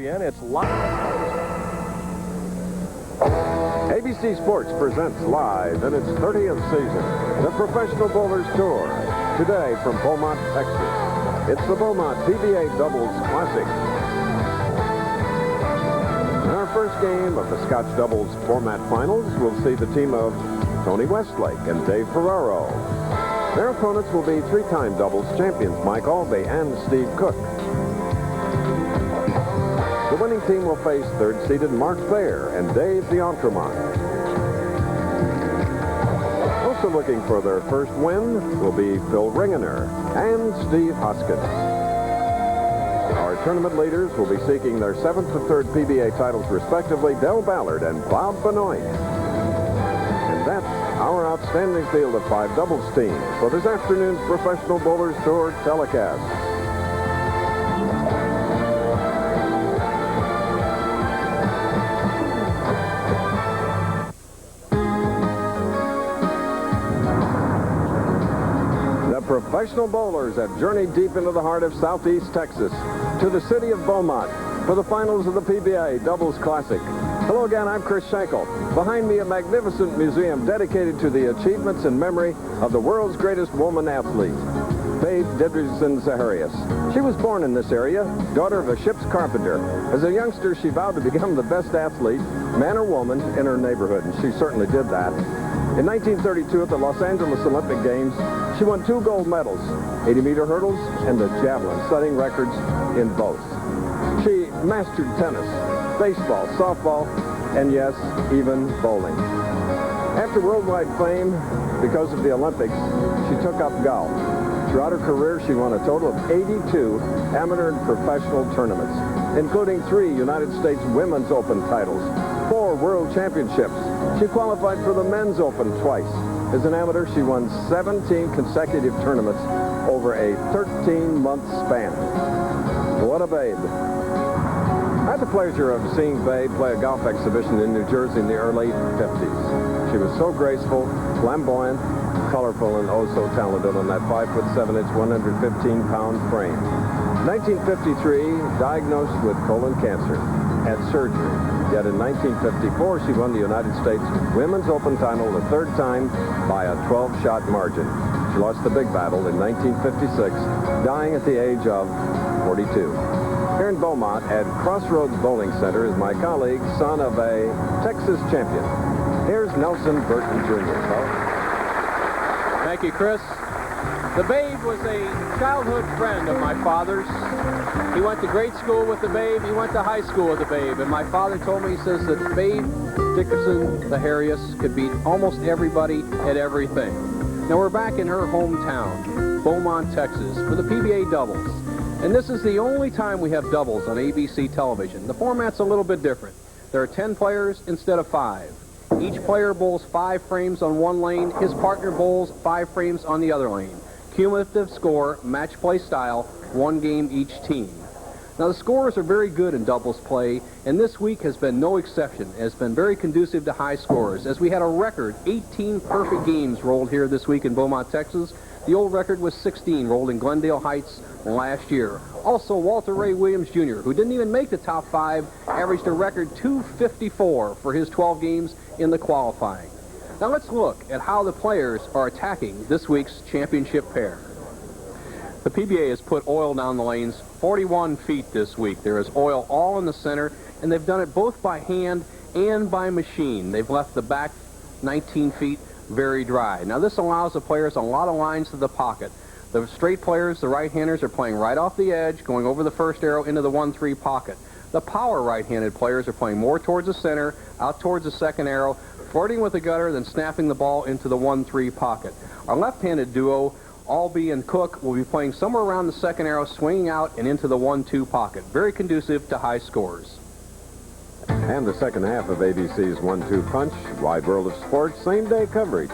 And it's live. ABC Sports presents live in its 30th season the Professional Bowlers Tour. Today from Beaumont, Texas, it's the Beaumont PBA Doubles Classic. In our first game of the Scotch Doubles Format Finals, we'll see the team of Tony Westlake and Dave Ferraro. Their opponents will be three-time doubles champions Mike Aulby and Steve Cook. The winning team will face third-seeded Mark Thayer and Dave the Entremont. Also looking for their first win will be Phil Ringener and Steve Hoskins. Our tournament leaders will be seeking their 7th and 3rd PBA titles respectively, Ballard and Bob Bemoit. And that's our outstanding field of 5 doubles teams for this afternoon's Professional Bowlers Tour telecast. Professional bowlers have journeyed deep into the heart of southeast Texas to the city of Beaumont for the finals of the PBA Doubles Classic. Hello again, I'm Chris Schenkel. Behind me, a magnificent museum dedicated to the achievements and memory of the world's greatest woman athlete, Babe Didrikson. She was born in this area, daughter of a ship's carpenter. As a youngster, she vowed to become the best athlete, man or woman, in her neighborhood, and she certainly did that. In 1932, at the Los Angeles Olympic Games, she won 2 gold medals, 80-meter hurdles and the javelin, setting records in both. She mastered tennis, baseball, softball, and yes, even bowling. After worldwide fame, because of the Olympics, she took up golf. Throughout her career, she won a total of 82 amateur and professional tournaments, including 3 United States Women's Open titles, 4 World Championships. She qualified for the Men's Open twice. As an amateur, she won 17 consecutive tournaments over a 13-month span. What a babe. I had the pleasure of seeing Babe play a golf exhibition in New Jersey in the early 50s. She was so graceful, flamboyant, colorful, and oh so talented on that 5'7", 115-pound frame. 1953, diagnosed with colon cancer, had surgery. Yet in 1954, she won the United States Women's Open title the 3rd time by a 12-shot margin. She lost the big battle in 1956, dying at the age of 42. Here in Beaumont at Crossroads Bowling Center is my colleague, son of a Texas champion. Here's Nelson Burton Jr. Thank you, Chris. The Babe was a childhood friend of my father's. He went to grade school with the Babe. He went to high school with the Babe. And my father told me, he says that Babe Dickerson, the hairiest, could beat almost everybody at everything. Now we're back in her hometown, Beaumont, Texas, for the PBA Doubles. And this is the only time we have doubles on ABC television. The format's a little bit different. There are 10 players instead of 5. Each player bowls 5 frames on one lane. His partner bowls 5 frames on the other lane. Cumulative score, match play style, 1 game each team. Now the scores are very good in doubles play, and this week has been no exception. It has been very conducive to high scores, as we had a record 18 perfect games rolled here this week in Beaumont, Texas. The old record was 16 rolled in Glendale Heights last year. Also, Walter Ray Williams Jr., who didn't even make the top 5, averaged a record 254 for his 12 games in the qualifying. Now let's look at how the players are attacking this week's championship pair. The PBA has put oil down the lanes 41 feet this week. There is oil all in the center, and they've done it both by hand and by machine. They've left the back 19 feet very dry. Now this allows the players a lot of lines to the pocket. The straight players, the right-handers, are playing right off the edge, going over the first arrow into the 1-3 pocket. The power right-handed players are playing more towards the center, out towards the second arrow, flirting with the gutter, then snapping the ball into the 1-3 pocket. Our left-handed duo, Alby and Cook, will be playing somewhere around the second arrow, swinging out and into the 1-2 pocket. Very conducive to high scores. And the second half of ABC's 1-2 Punch, Wide World of Sports, same-day coverage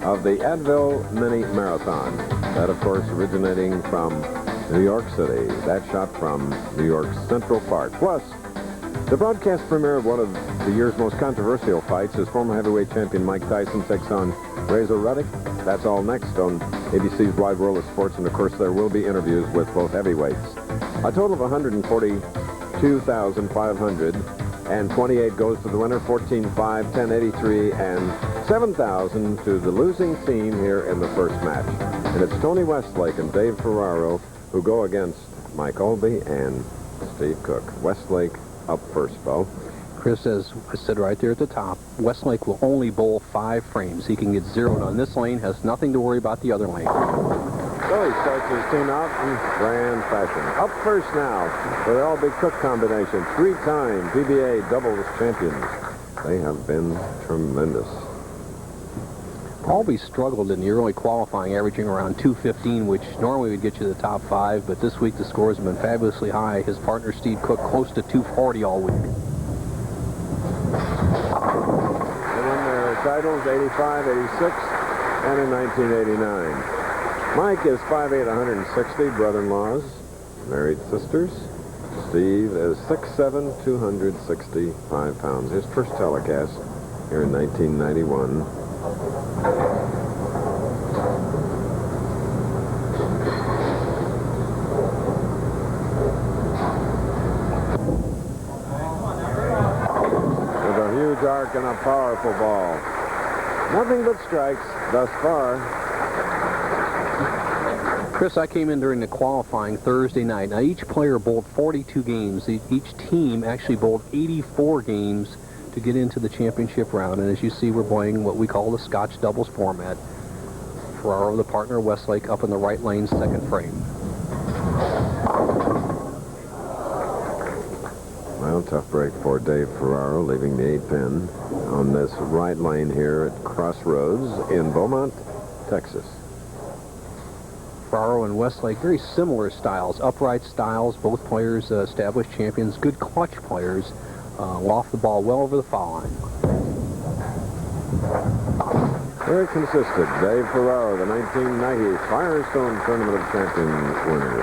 of the Advil Mini Marathon. That, of course, originating from New York City. That shot from New York's Central Park. Plus, the broadcast premiere of one of the year's most controversial fights as former heavyweight champion Mike Tyson takes on Razor Ruddock. That's all next on ABC's Wide World of Sports, and of course there will be interviews with both heavyweights. A total of 140 $2,500. And 28 goes to the winner, 14-5, 10-83, and 7,000 to the losing team here in the first match. And it's Tony Westlake and Dave Ferraro who go against Mike Aulby and Steve Cook. Westlake up first, Bo. Chris, as I said right there at the top, Westlake will only bowl 5 frames. He can get zeroed on this lane, has nothing to worry about the other lane. So he starts his team out in grand fashion. Up first now for the Alby Cook combination. 3-time PBA doubles champions. They have been tremendous. Alby struggled in the early qualifying, averaging around 215, which normally would get you to the top 5, but this week the scores have been fabulously high. His partner Steve Cook close to 240 all week. They won their titles 85, 86, and in 1989. Mike is 5'8", 160, brother-in-laws, married sisters. Steve is 6'7", 265 pounds. His first telecast here in 1991. With a huge arc and a powerful ball. Nothing but strikes thus far. Chris, I came in during the qualifying Thursday night. Now, each player bowled 42 games. Each team actually bowled 84 games to get into the championship round. And as you see, we're playing what we call the Scotch doubles format. Ferraro, the partner, Westlake, up in the right lane, second frame. Well, tough break for Dave Ferraro, leaving the 8-pin on this right lane here at Crossroads in Beaumont, Texas. Ferraro and Westlake, very similar styles, upright styles. Both players established champions, good clutch players, loft the ball well over the foul line. Very consistent. Dave Ferraro, the 1990 Firestone Tournament of Champions winner.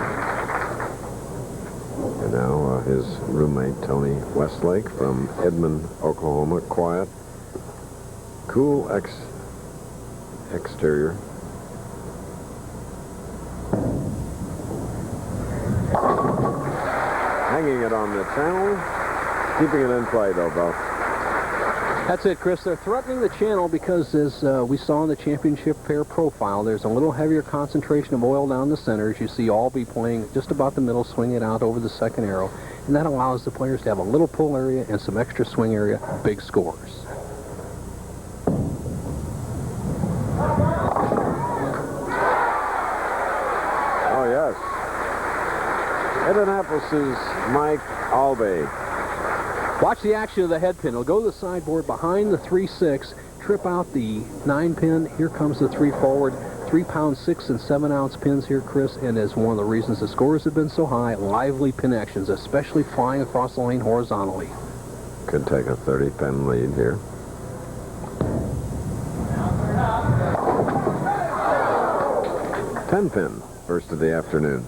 And now his roommate, Tony Westlake from Edmond, Oklahoma. Quiet, cool exterior. Hanging it on the channel, keeping it in play, though, Bo. That's it, Chris. They're threatening the channel because, as we saw in the championship pair profile, there's a little heavier concentration of oil down the center. As you see, Alby playing just about the middle, swinging it out over the second arrow. And that allows the players to have a little pull area and some extra swing area, big scores. Oh, yes. Indianapolis's Mike Aulby. Watch the action of the head pin. It'll go to the sideboard behind the 3-6, trip out the 9-pin. Here comes the 3 forward. 3-pound 6 and 7-ounce pins here, Chris, and as one of the reasons the scores have been so high, lively pin actions, especially flying across the lane horizontally. Could take a 30-pin lead here. Ten-pin, first of the afternoon.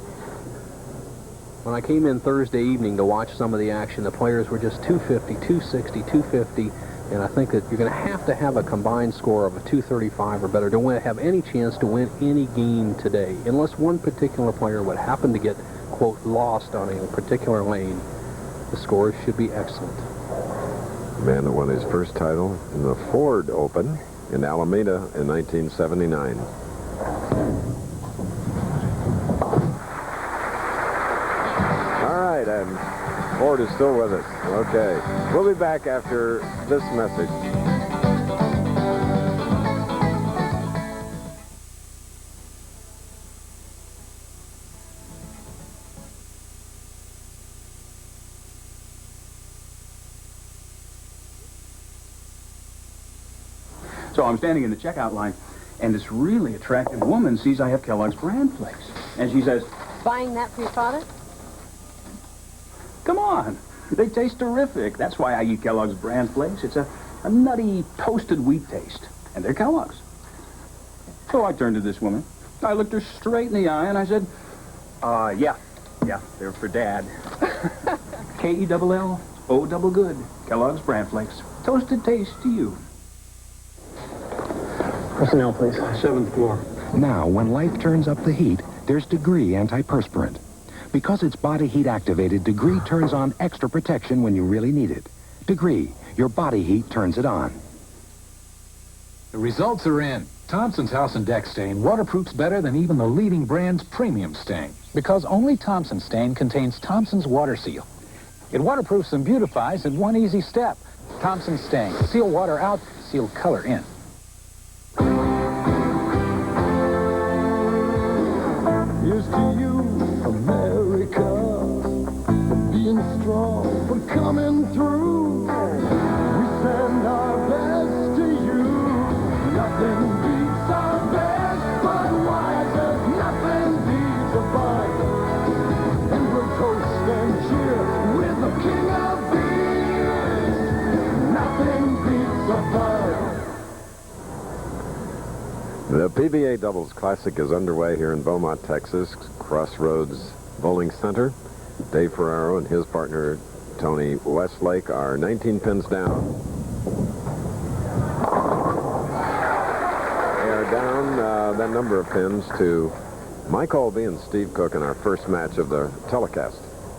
When I came in Thursday evening to watch some of the action, the players were just 250, 260, 250, and I think that you're going to have a combined score of a 235 or better to have any chance to win any game today. Unless one particular player would happen to get, quote, lost on a particular lane, the scores should be excellent. The man that won his first title in the Ford Open in Alameda in 1979. And Ford is still with us. Okay. We'll be back after this message. So I'm standing in the checkout line, and this really attractive woman sees I have Kellogg's Bran Flakes. And she says, "Buying that for your father?" "Come on, they taste terrific. That's why I eat Kellogg's Bran Flakes. It's a nutty, toasted wheat taste, and they're Kellogg's." So I turned to this woman. I looked her straight in the eye, and I said, yeah, they're for Dad. K-E-double-L-O double good. Kellogg's Bran Flakes. Toasted taste to you. Personnel, please. 7th floor. Now, when life turns up the heat, there's Degree antiperspirant. Because it's body heat activated, Degree turns on extra protection when you really need it. Degree, your body heat turns it on. The results are in. Thompson's House and Deck Stain waterproofs better than even the leading brand's premium stain. Because only Thompson Stain contains Thompson's Water Seal. It waterproofs and beautifies in one easy step. Thompson Stain. Seal water out, seal color in. Here's to you, America, for being strong, for coming through. We send our best to you. Nothing beats our best, but wiser. Nothing beats a fight. And we'll toast and cheer with the king of beers. Nothing beats a fight. The PBA Doubles Classic is underway here in Beaumont, Texas, Crossroads Bowling Center. Dave Ferraro and his partner, Tony Westlake, are 19 pins down. They are down that number of pins to Mike Aulby and Steve Cook in our first match of the telecast.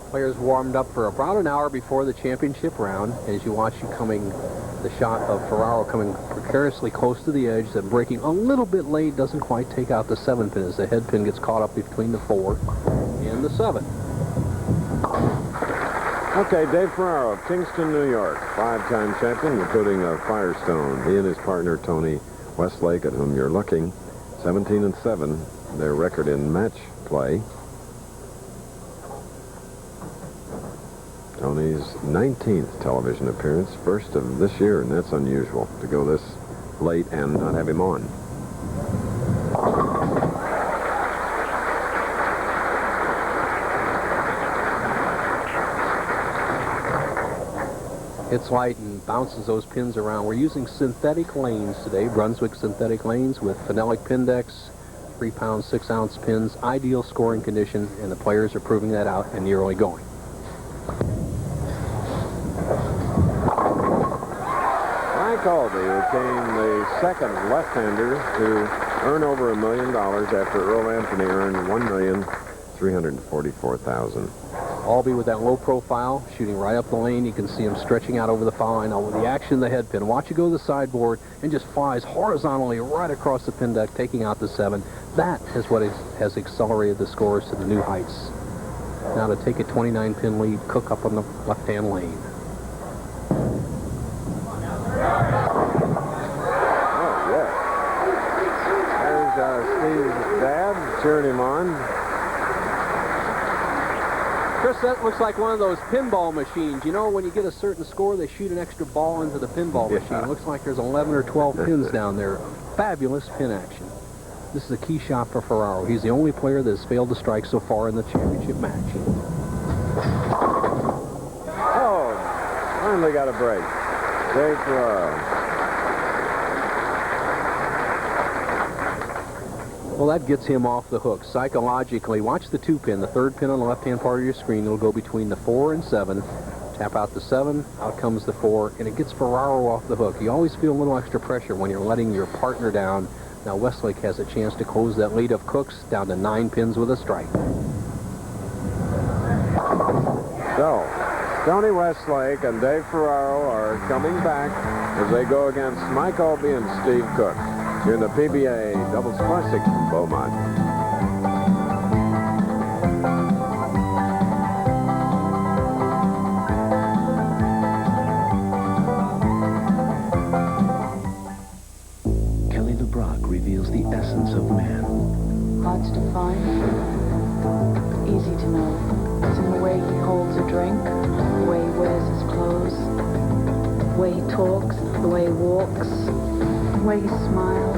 Players warmed up for about an hour before the championship round. As you watch the shot of Ferraro coming precariously close to the edge, then breaking a little bit late, doesn't quite take out the 7 pin as the head pin gets caught up between the 4 and the 7. Okay, Dave Ferraro of Kingston, New York, 5-time champion, including a Firestone. He and his partner, Tony Westlake, at whom you're looking, 17-7, their record in match play. Tony's 19th television appearance, first of this year, and that's unusual to go this late and not have him on. Hits light and bounces those pins around. We're using synthetic lanes today, Brunswick synthetic lanes with phenolic pin decks, 3-pound, 6-ounce pins, ideal scoring condition, and the players are proving that out in the early going. Alby became the second left-hander to earn over $1 million after Earl Anthony earned $1,344,000. Aulby with that low profile, shooting right up the lane. You can see him stretching out over the foul line. Now with the action of the head pin, watch it go to the sideboard and just flies horizontally right across the pin deck, taking out the 7. That is what has accelerated the scores to the new heights. Now to take a 29-pin lead, Cook up on the left-hand lane. Steve's dad cheering him on. Chris, that looks like one of those pinball machines. You know, when you get a certain score, they shoot an extra ball into the pinball machine. It looks like there's 11 or 12 pins down there. Fabulous pin action. This is a key shot for Ferraro. He's the only player that has failed to strike so far in the championship match. Oh, finally got a break. Dave Ferraro. Well, that gets him off the hook. Psychologically, watch the 2-pin, the 3rd pin on the left-hand part of your screen. It'll go between the 4 and 7. Tap out the 7, out comes the 4, and it gets Ferraro off the hook. You always feel a little extra pressure when you're letting your partner down. Now Westlake has a chance to close that lead of Cook's down to 9 pins with a strike. So, Tony Westlake and Dave Ferraro are coming back as they go against Mike Aulby and Steve Cook here in the PBA Doubles Classic in Beaumont. Kelly LeBrock reveals the essence of man. Hard to define, easy to know. It's in the way he holds a drink, the way he wears his clothes, the way he talks, the way he walks, the way he smiles,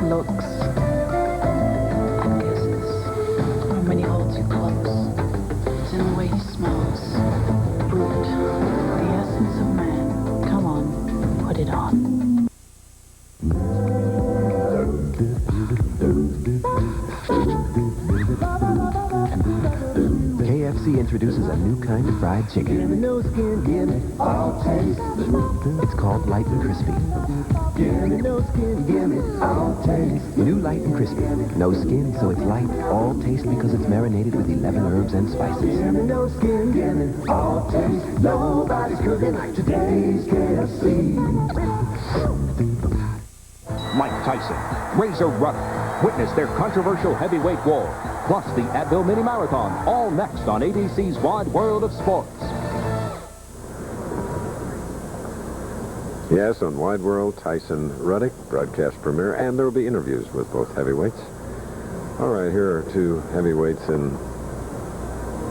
looks, and kisses. When he holds you close, it's in the way he smells. Brute, the essence of man. Come on, put it on. KFC introduces a new kind of fried chicken. Give me no skin, give me all taste. It's called Light and Crispy. Give me no skin, give me all taste. New Light and Crispy. No skin, so it's light. All taste because it's marinated with 11 herbs and spices. Give me no skin, give me all taste. Nobody's cooking like today's KFC. Mike Tyson, Razor Rudder. Witness their controversial heavyweight war. Plus the Advil Mini Marathon, all next on ABC's Wide World of Sports. Yes, on Wide World, Tyson Ruddick, broadcast premiere, and there will be interviews with both heavyweights. All right, here are two heavyweights in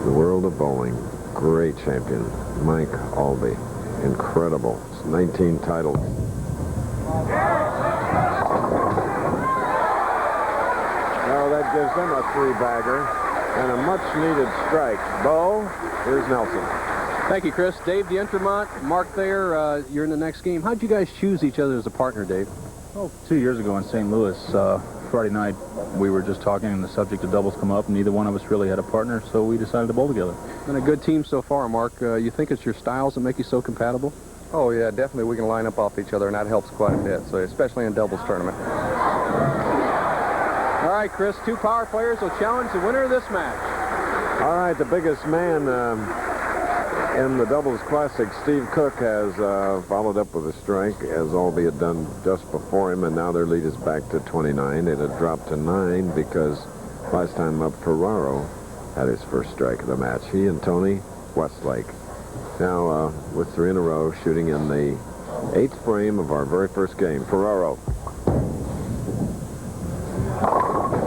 the world of bowling. Great champion, Mike Aulby. Incredible. 19 titles. Oh, that gives them a three-bagger and a much-needed strike. Bo, here's Nelson. Thank you, Chris. Dave D'Entremont, Mark Thayer, you're in the next game. How'd you guys choose each other as a partner, Dave? Well, 2 years ago in St. Louis, Friday night, we were just talking and the subject of doubles come up, and neither one of us really had a partner, so we decided to bowl together. Been a good team so far, Mark. You think it's your styles that make you so compatible? Oh, yeah, definitely we can line up off each other, and that helps quite a bit, so especially in doubles tournament. All right, Chris, two power players will challenge the winner of this match. All right, the biggest man in the Doubles Classic, Steve Cook, has followed up with a strike, as Alby had done just before him, and now their lead is back to 29. It had dropped to 9 because last time up, Ferraro had his first strike of the match. He and Tony Westlake. Now, with 3 in a row, shooting in the 8th frame of our very first game. Ferraro. All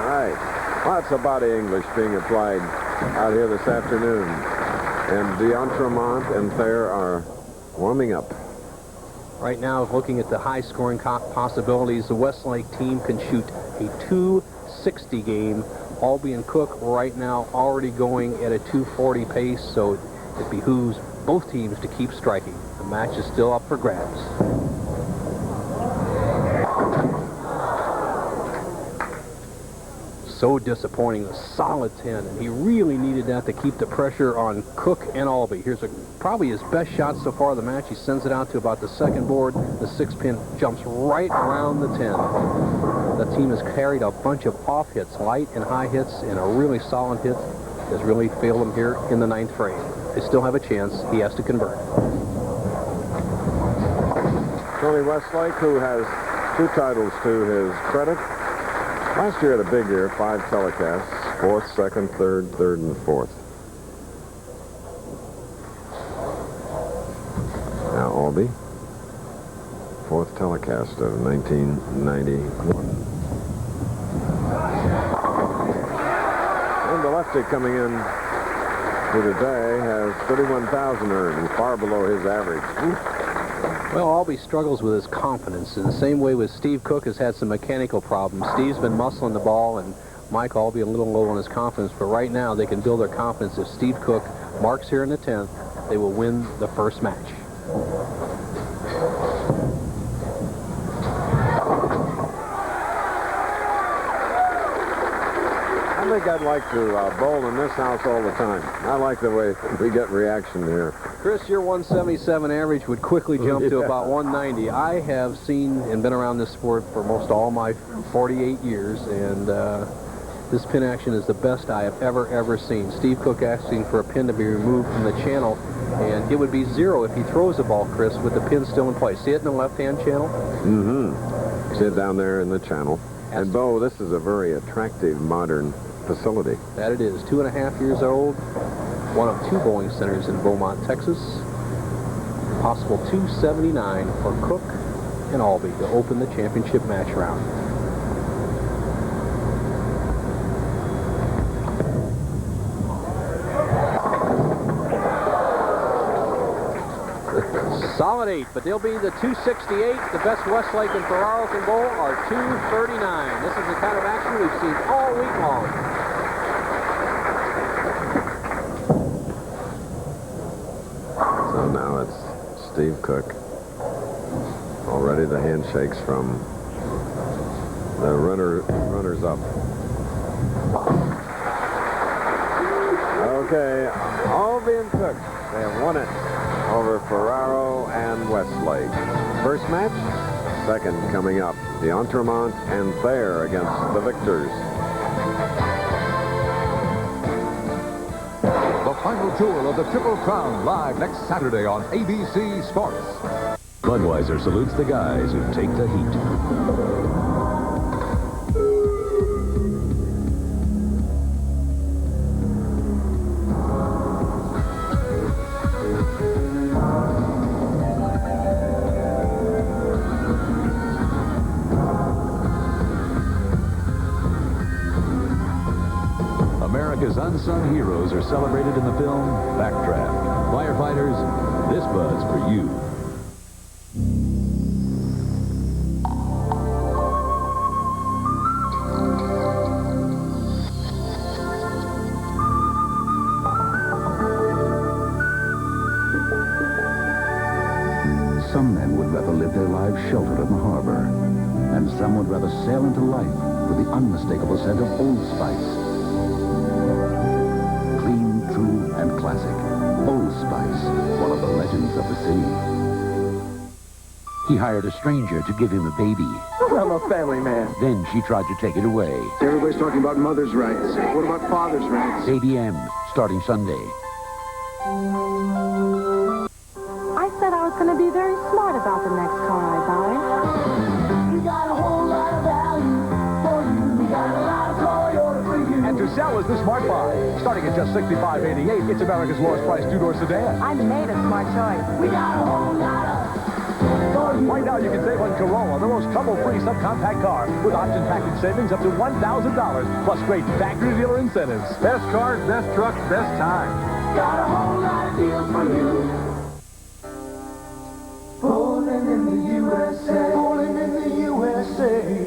right. Lots of body English being applied out here this afternoon. And D'Entremont and Thayer are warming up. Right now, looking at the high-scoring possibilities, the Westlake team can shoot a 260 game. Alby and Cook right now already going at a 240 pace, so it behooves both teams to keep striking. The match is still up for grabs. So disappointing, a solid 10, and he really needed that to keep the pressure on Cook and Alby. Here's probably his best shot so far of the match. He sends it out to about the second board. The 6-pin jumps right around the 10. The team has carried a bunch of off hits, light and high hits, and a really solid hit has really failed him here in the 9th frame. They still have a chance. He has to convert. Tony Westlake, who has 2 titles to his credit. Last year had a big year, 5 telecasts, 4th, 2nd, 3rd, 3rd, and 4th. Now Alby, 4th telecast of 1991. And the lefty coming in for today has 31,000 earned, far below his average. Well, Alby struggles with his confidence in the same way with Steve Cook has had some mechanical problems. Steve's been muscling the ball, and Mike Alby a little low on his confidence, but right now they can build their confidence. If Steve Cook marks here in the 10th, they will win the first match. I think I'd like to bowl in this house all the time. I like the way we get reaction here. Chris, your 177 average would quickly jump to about 190. I have seen and been around this sport for most all my 48 years, and this pin action is the best I have ever seen. Steve Cook asking for a pin to be removed from the channel, and it would be 0 if he throws the ball, Chris, with the pin still in place. See it in the left-hand channel? Mm-hmm. See it down there in the channel. And, Bo, this is a very attractive modern facility. That it is. 2.5 years old. One of 2 bowling centers in Beaumont, Texas. Possible 279 for Cook and Alby to open the championship match round. Solid 8, but they'll be the 268. The best Westlake and Ferraro can bowl are 239. This is the kind of action we've seen all week long. So now it's Steve Cook. Already the handshakes from the runners up. Okay, Aulby and Cook, they have won it over Ferraro and Westlake. First match, second coming up. D'Entremont and Thayer against the victors. The final tour of the Triple Crown live next Saturday on ABC Sports. Budweiser salutes the guys who take the heat. America's unsung heroes are celebrated in the film Backdraft. Firefighters, this bud's for you. Some men would rather live their lives sheltered in the harbor, and some would rather sail into life with the unmistakable scent of Old Spice. Clean, true, and classic. Old Spice, one of the legends of the sea. He hired a stranger to give him a baby. I'm a family man. Then she tried to take it away. Everybody's talking about mother's rights. What about father's rights? ADM, starting Sunday. I said I was going to be very smart about the next car I buy. We got a whole lot of value for you. We got a lot of Toyota for you. And to sell is the Smart Buy. Starting at just $65.88, it's America's lowest price two-door sedan. I made a smart choice. We got a whole lot of Right now, you can save on Corolla, the most trouble-free subcompact car, with option package savings up to $1,000, plus great factory dealer incentives. Best cars, best trucks, best time. Got a whole lot of deals for you. Bowling in the USA. Bowling in the USA.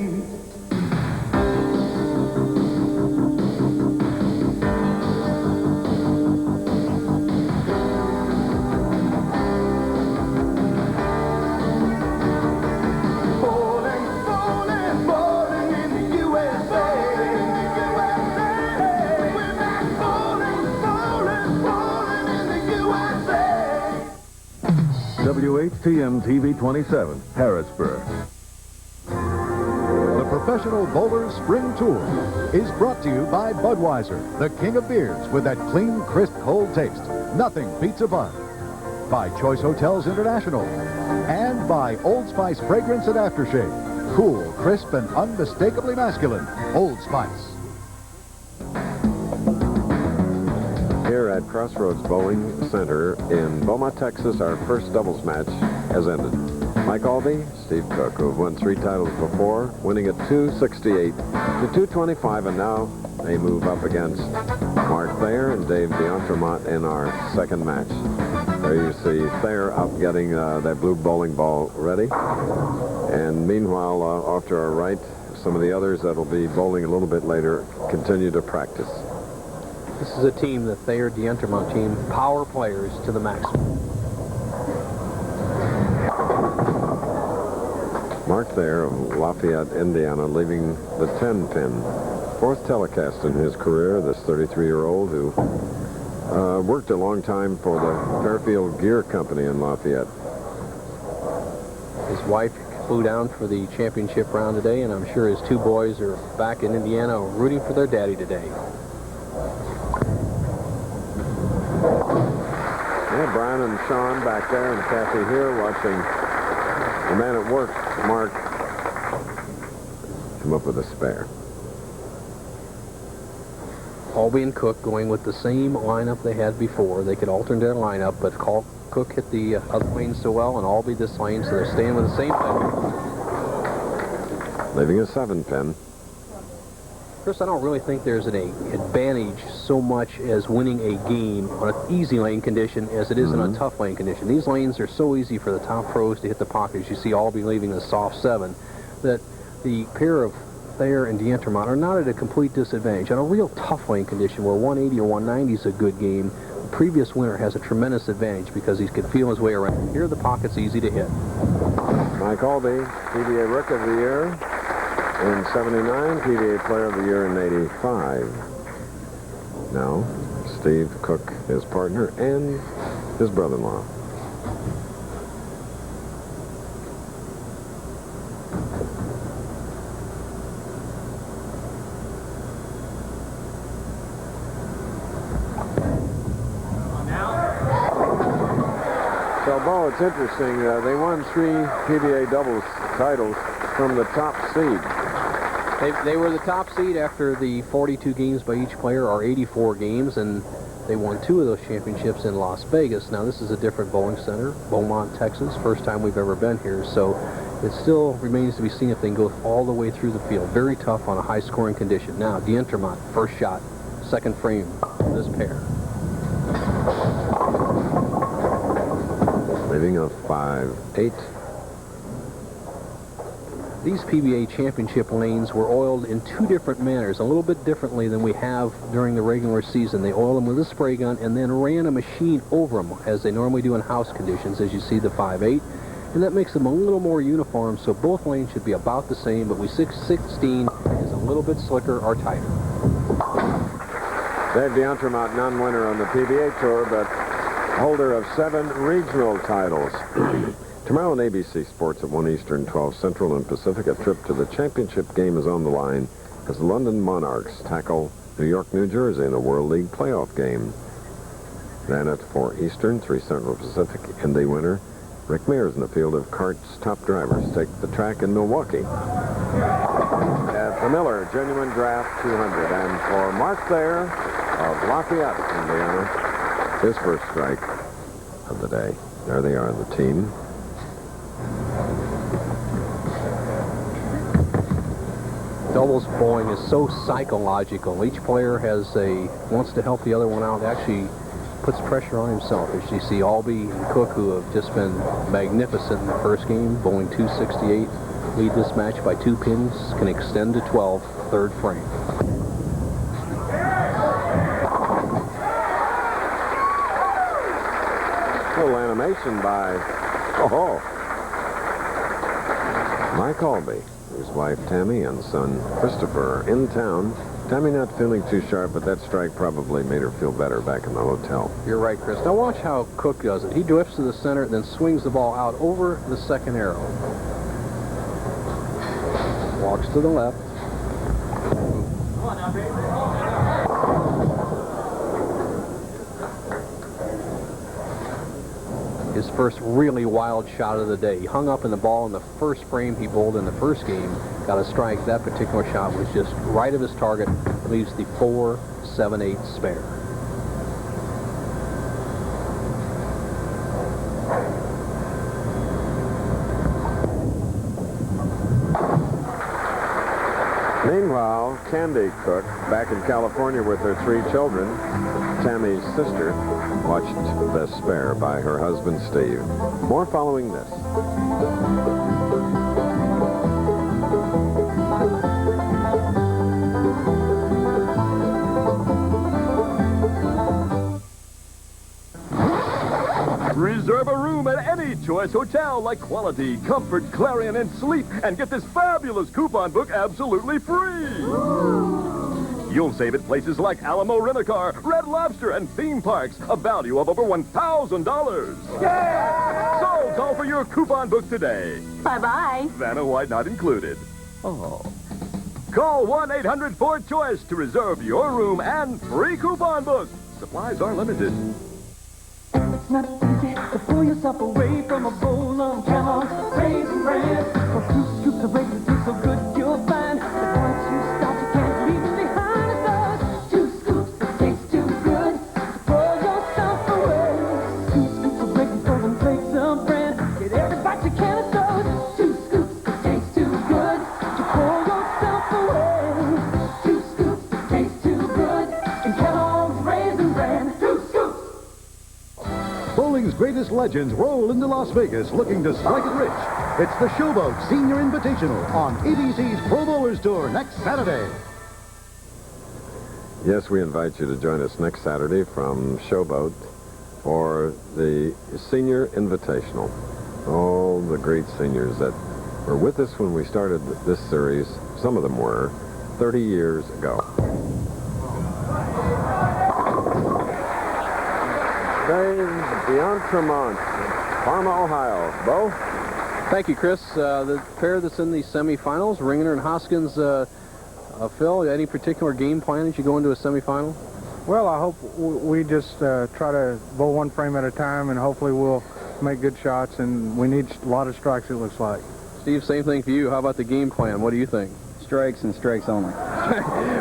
WHTM TV 27, Harrisburg. The Professional Bowlers Spring Tour is brought to you by Budweiser, the king of beers with that clean, crisp, cold taste. Nothing beats a Bud. By Choice Hotels International. And by Old Spice Fragrance and Aftershave. Cool, crisp, and unmistakably masculine. Old Spice. Here at Crossroads Bowling Center in Beaumont, Texas, our first doubles match has ended. Mike Aulby, Steve Cook, who have won 3 titles before, winning at 268 to 225, and now they move up against Mark Thayer and Dave D'Entremont in our second match. There you see Thayer up getting that blue bowling ball ready. And meanwhile, off to our right, some of the others that'll be bowling a little bit later continue to practice. This is a team, the Thayer D'Entremont team, power players to the maximum. Mark Thayer of Lafayette, Indiana, leaving the 10-pin. 4th telecast in his career, this 33-year-old who worked a long time for the Fairfield Gear Company in Lafayette. His wife flew down for the championship round today, and I'm sure his 2 boys are back in Indiana rooting for their daddy today. Yeah, Brian and Sean back there, and Kathy here watching the man at work, Mark, come up with a spare. Aulby and Cook going with the same lineup they had before. They could alternate their lineup, but Cook hit the other lane so well, and Aulby this lane, so they're staying with the same thing. Leaving a 7-pin. Chris, I don't really think there's an advantage so much as winning a game on an easy lane condition as it is in a tough lane condition. These lanes are so easy for the top pros to hit the pocket. As you see Aulby leaving a soft 7, that the pair of Thayer and D'Entremont are not at a complete disadvantage. On a real tough lane condition where 180 or 190 is a good game, the previous winner has a tremendous advantage because he can feel his way around. Here the pocket's easy to hit. Mike Aulby, PBA Rookie of the Year in '79, PBA Player of the Year in '85. Now, Steve Cook, his partner, and his brother-in-law. So, Bo, it's interesting. They won 3 PBA doubles titles from the top seed. They were the top seed after the 42 games by each player, or 84 games, and they won 2 of those championships in Las Vegas. Now, this is a different bowling center, Beaumont, Texas. First time we've ever been here, so it still remains to be seen if they can go all the way through the field. Very tough on a high-scoring condition. Now, Dientermont, first shot, second frame, this pair. Leaving a 5-8. These PBA championship lanes were oiled in 2 different manners, a little bit differently than we have during the regular season. They oiled them with a spray gun and then ran a machine over them, as they normally do in house conditions, as you see the 5-8. And that makes them a little more uniform, so both lanes should be about the same, but we 616 is a little bit slicker or tighter. Dave Dientermont, non-winner on the PBA Tour, but holder of 7 regional titles. Tomorrow on ABC Sports at 1 Eastern, 12 Central and Pacific, a trip to the championship game is on the line as the London Monarchs tackle New York, New Jersey in the World League playoff game. Then at 4 Eastern, 3 Central Pacific, Indy winner Rick Mears in the field of kart's top drivers take the track in Milwaukee. At the Miller Genuine Draft 200, and for Mark Thayer of Lafayette, Indiana, his first strike of the day. There they are, the team. Doubles bowling is so psychological. Each player wants to help the other one out, actually puts pressure on himself. As you see, Alby and Cook, who have just been magnificent in the first game, bowling 268, lead this match by 2 pins, can extend to 12, third frame. Little animation by Mike Aulby, his wife Tammy and son Christopher in town. Tammy not feeling too sharp, but that strike probably made her feel better back in the hotel. You're right, Chris. Now watch how Cook does it. He drifts to the center, then swings the ball out over the second arrow. Walks to the left. His first really wild shot of the day. He hung up in the ball in the first frame he bowled in the first game. Got a strike. That particular shot was just right of his target. Leaves the 4-7-8 spare. Meanwhile, Candy Cook, back in California with her 3 children, Tammy's sister, watched the spare by her husband, Steve. More following this. Reserve a room at any Choice Hotel, like quality, comfort, clarion, and sleep, and get this fabulous coupon book absolutely free. You'll save at places like Alamo Rent-A-Car, Red Lobster, and theme parks, a value of over $1,000. Yeah! So call for your coupon book today. Bye-bye. Vanna White not included. Oh. Call 1-800-4CHOICE to reserve your room and free coupon book. Supplies are limited. It's not easy to pull yourself away from a bowl of Kellogg's Raisin Bran. For 2 scoops of raisins taste so good, you'll find that once you start, you can't leave them behind. It does. 2 scoops that taste too good to pull yourself away. 2 scoops of raisins, golden flakes of bran. Get every bite you can of those. 2 scoops that taste too good to pull yourself away. 2 scoops that taste too good in Kellogg's Raisin Bran. 2 scoops. Bowling's greatest legends roll into Las Vegas looking to strike it rich. It's the Showboat Senior Invitational on ABC's Pro Bowlers Tour next Saturday. Yes, we invite you to join us next Saturday from Showboat for the Senior Invitational. All the great seniors that were with us when we started this series, some of them were 30 years ago. d'Entremont, Parma, Ohio. Bo? Thank you, Chris. The pair that's in the semifinals, Ringener and Hoskins. Phil, any particular game plan as you go into a semifinal? Well, I hope we just try to bowl one frame at a time, and hopefully we'll make good shots, and we need a lot of strikes, it looks like. Steve, same thing for you. How about the game plan? What do you think? Strikes and strikes only.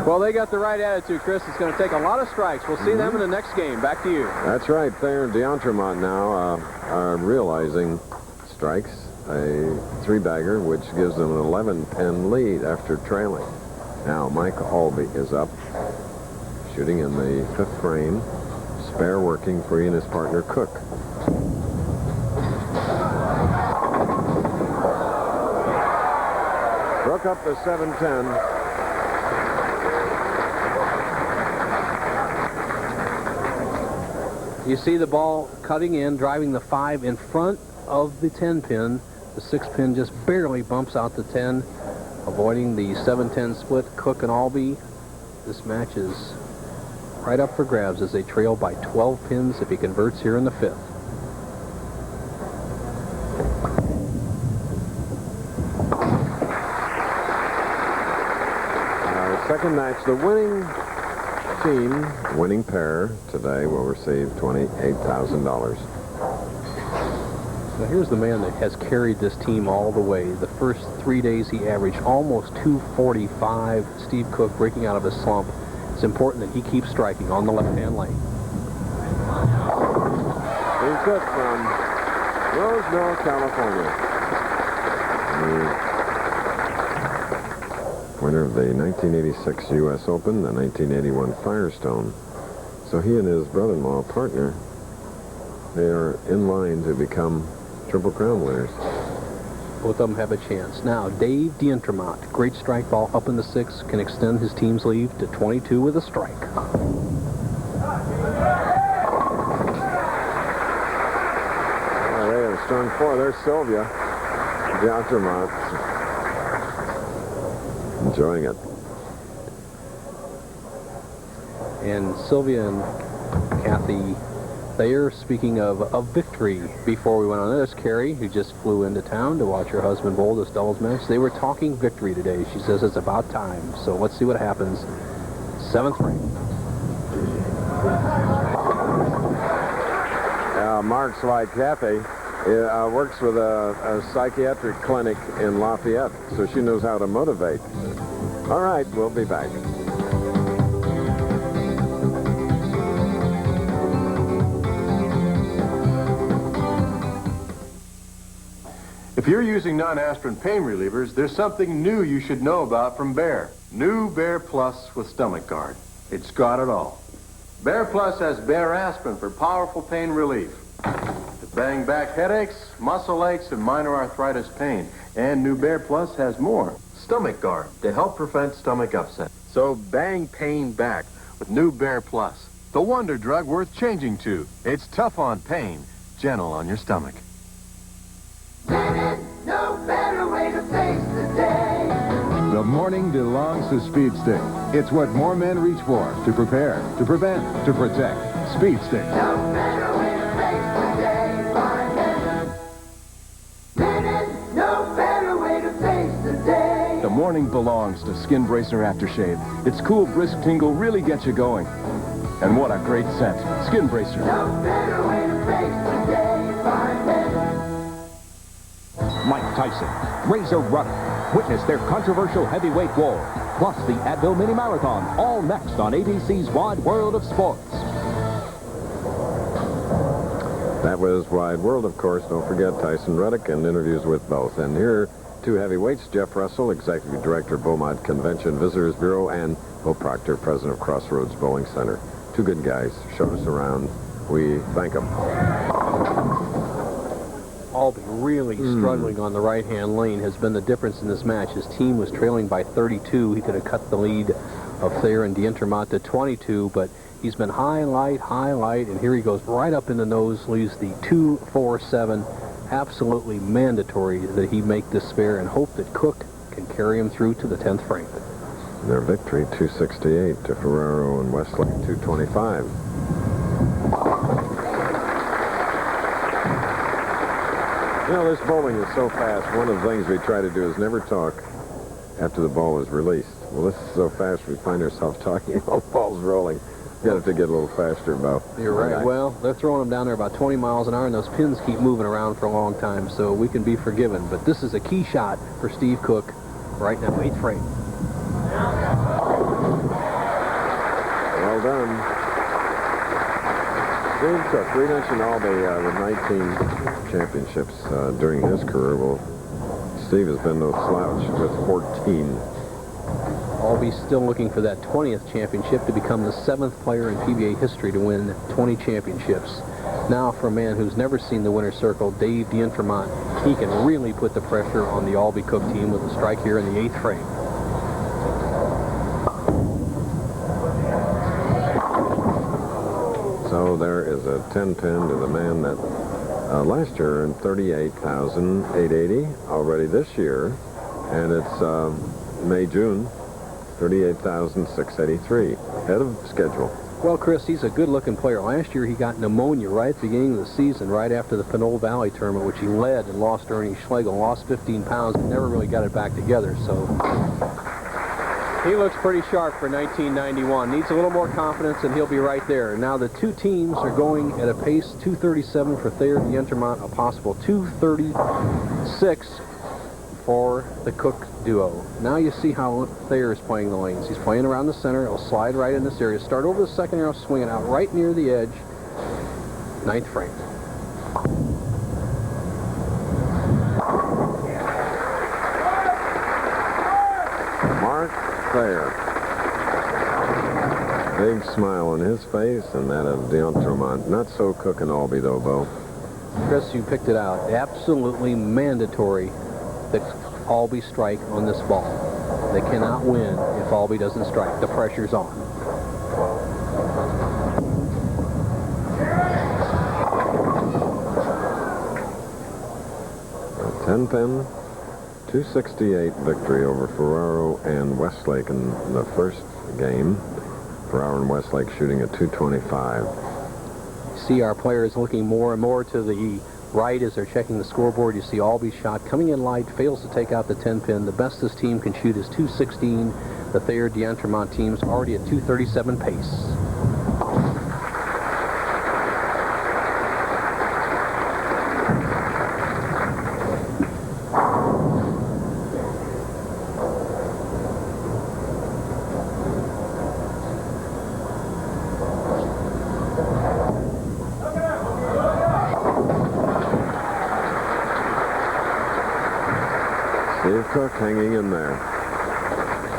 Well, they got the right attitude, Chris. It's going to take a lot of strikes. We'll see them in the next game. Back to you. That's right. Thayer and d'Entremont now are realizing strikes, a three-bagger, which gives them an 11-pin lead after trailing. Now, Mike Aulby is up, shooting in the fifth frame. Spare working for he and his partner, Cook. Broke up the 7-10. You see the ball cutting in, driving the 5 in front of the 10-pin. The 6-pin just barely bumps out the 10, avoiding the 7-10 split. Cook and Alby. This match is right up for grabs as they trail by 12 pins if he converts here in the 5th. Second match, the winning team, winning pair today will receive $28,000. Now here's the man that has carried this team all the way. The first 3 days he averaged almost 245. Steve Cook breaking out of his slump. It's important that he keeps striking on the left-hand lane. Steve Cook from Roseville, California. Winner of the 1986 U.S. Open, the 1981 Firestone. So he and his brother-in-law partner, they are in line to become Triple Crown winners. Both of them have a chance. Now, Dave d'Entremont, great strike ball up in the 6, can extend his team's lead to 22 with a strike. They have a strong 4. There's Sylvia d'Entremont. Enjoying it. And Sylvia and Kathy Thayer, speaking of a victory before we went on, there's Carrie, who just flew into town to watch her husband bowl this doubles match. They were talking victory today. She says it's about time. So let's see what happens. 7th frame. Mark's like Kathy. Works with a psychiatric clinic in Lafayette, so she knows how to motivate. All right, we'll be back. If you're using non-aspirin pain relievers, there's something new you should know about from Bear. New Bear Plus with Stomach Guard. It's got it all. Bear Plus has Bear aspirin for powerful pain relief. Bang back headaches, muscle aches, and minor arthritis pain. And New Bear Plus has more. Stomach Guard to help prevent stomach upset. So bang pain back with New Bear Plus. The wonder drug worth changing to. It's tough on pain, gentle on your stomach. No better way to face the day. The morning belongs to Speed Stick. It's what more men reach for, to prepare, to prevent, to protect. Speed Stick. No better way to face the day. No better way to face the day. The morning belongs to Skin Bracer Aftershave. Its cool, brisk tingle really gets you going. And what a great scent. Skin Bracer. No better way to face the day. Mike Tyson, Razor Ruddock. Witness their controversial heavyweight war. Plus the Advil Mini Marathon. All next on ABC's Wide World of Sports. That was Wide World, of course. Don't forget Tyson Ruddock and interviews with both. And here, two heavyweights, Jeff Russell, Executive Director, Beaumont Convention Visitors Bureau, and Bo Proctor, President of Crossroads Bowling Center. Two good guys. Showed us around. We thank them. Alby really struggling on the right-hand lane has been the difference in this match. His team was trailing by 32. He could have cut the lead of Thayer and d'Entremont to 22, but he's been high, light, and here he goes right up in the nose, leaves the 2-4-7. Absolutely mandatory that he make this spare and hope that Cook can carry him through to the 10th frame. Their victory, 268 to Ferraro and Westlake, 225. You know, this bowling is so fast. One of the things we try to do is never talk after the ball is released. Well, this is so fast we find ourselves talking while the ball's rolling. You have to get a little faster, Bo. You're right. Well, they're throwing them down there about 20 miles an hour, and those pins keep moving around for a long time, so we can be forgiven. But this is a key shot for Steve Cook right now, 8th frame. Well done. Steve Cook, we mentioned Alby with 19 championships during his career. Well, Steve has been no slouch with 14. Alby still looking for that 20th championship to become the 7th player in PBA history to win 20 championships. Now for a man who's never seen the winner's circle, Dave D'Entremont, he can really put the pressure on the Alby Cook team with a strike here in the 8th frame. So there is a 10-pin to the man that last year earned $38,880 already this year, and it's May, June, $38,683, ahead of schedule. Well, Chris, he's a good-looking player. Last year he got pneumonia right at the beginning of the season, right after the Pinole Valley tournament, which he led and lost to Ernie Schlegel, lost 15 pounds, and never really got it back together. So he looks pretty sharp for 1991. Needs a little more confidence, and he'll be right there. Now the two teams are going at a pace 237 for Thayer D'Entremont, a possible 236 for the Cook duo. Now you see how Thayer is playing the lanes. He's playing around the center. He'll slide right in this area. Start over the second arrow, swing it out right near the edge. 9th frame. Mark Thayer. Big smile on his face and that of D'Entremont. Not so Cook and Alby, though, Bo. Chris, you picked it out. Absolutely mandatory that Alby strike on this ball. They cannot win if Alby doesn't strike. The pressure's on. A 10-pin, 268 victory over Ferraro and Westlake in the first game. Ferraro and Westlake shooting at 225. See our players looking more and more to the right as they're checking the scoreboard. You see Alby's shot coming in light, fails to take out the 10-pin. The best this team can shoot is 216. The Thayer D'Entremont team's already at 237 pace. Steve Cook hanging in there.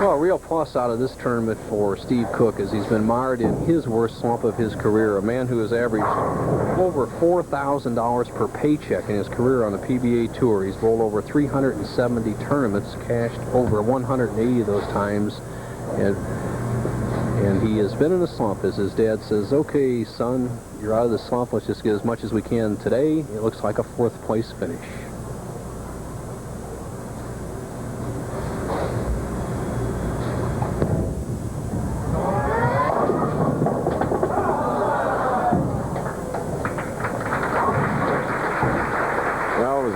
Well, a real plus out of this tournament for Steve Cook is he's been mired in his worst slump of his career. A man who has averaged over $4,000 per paycheck in his career on the PBA Tour. He's bowled over 370 tournaments, cashed over 180 of those times, and he has been in a slump. As his dad says, okay, son, you're out of the slump. Let's just get as much as we can today. It looks like a 4th place finish.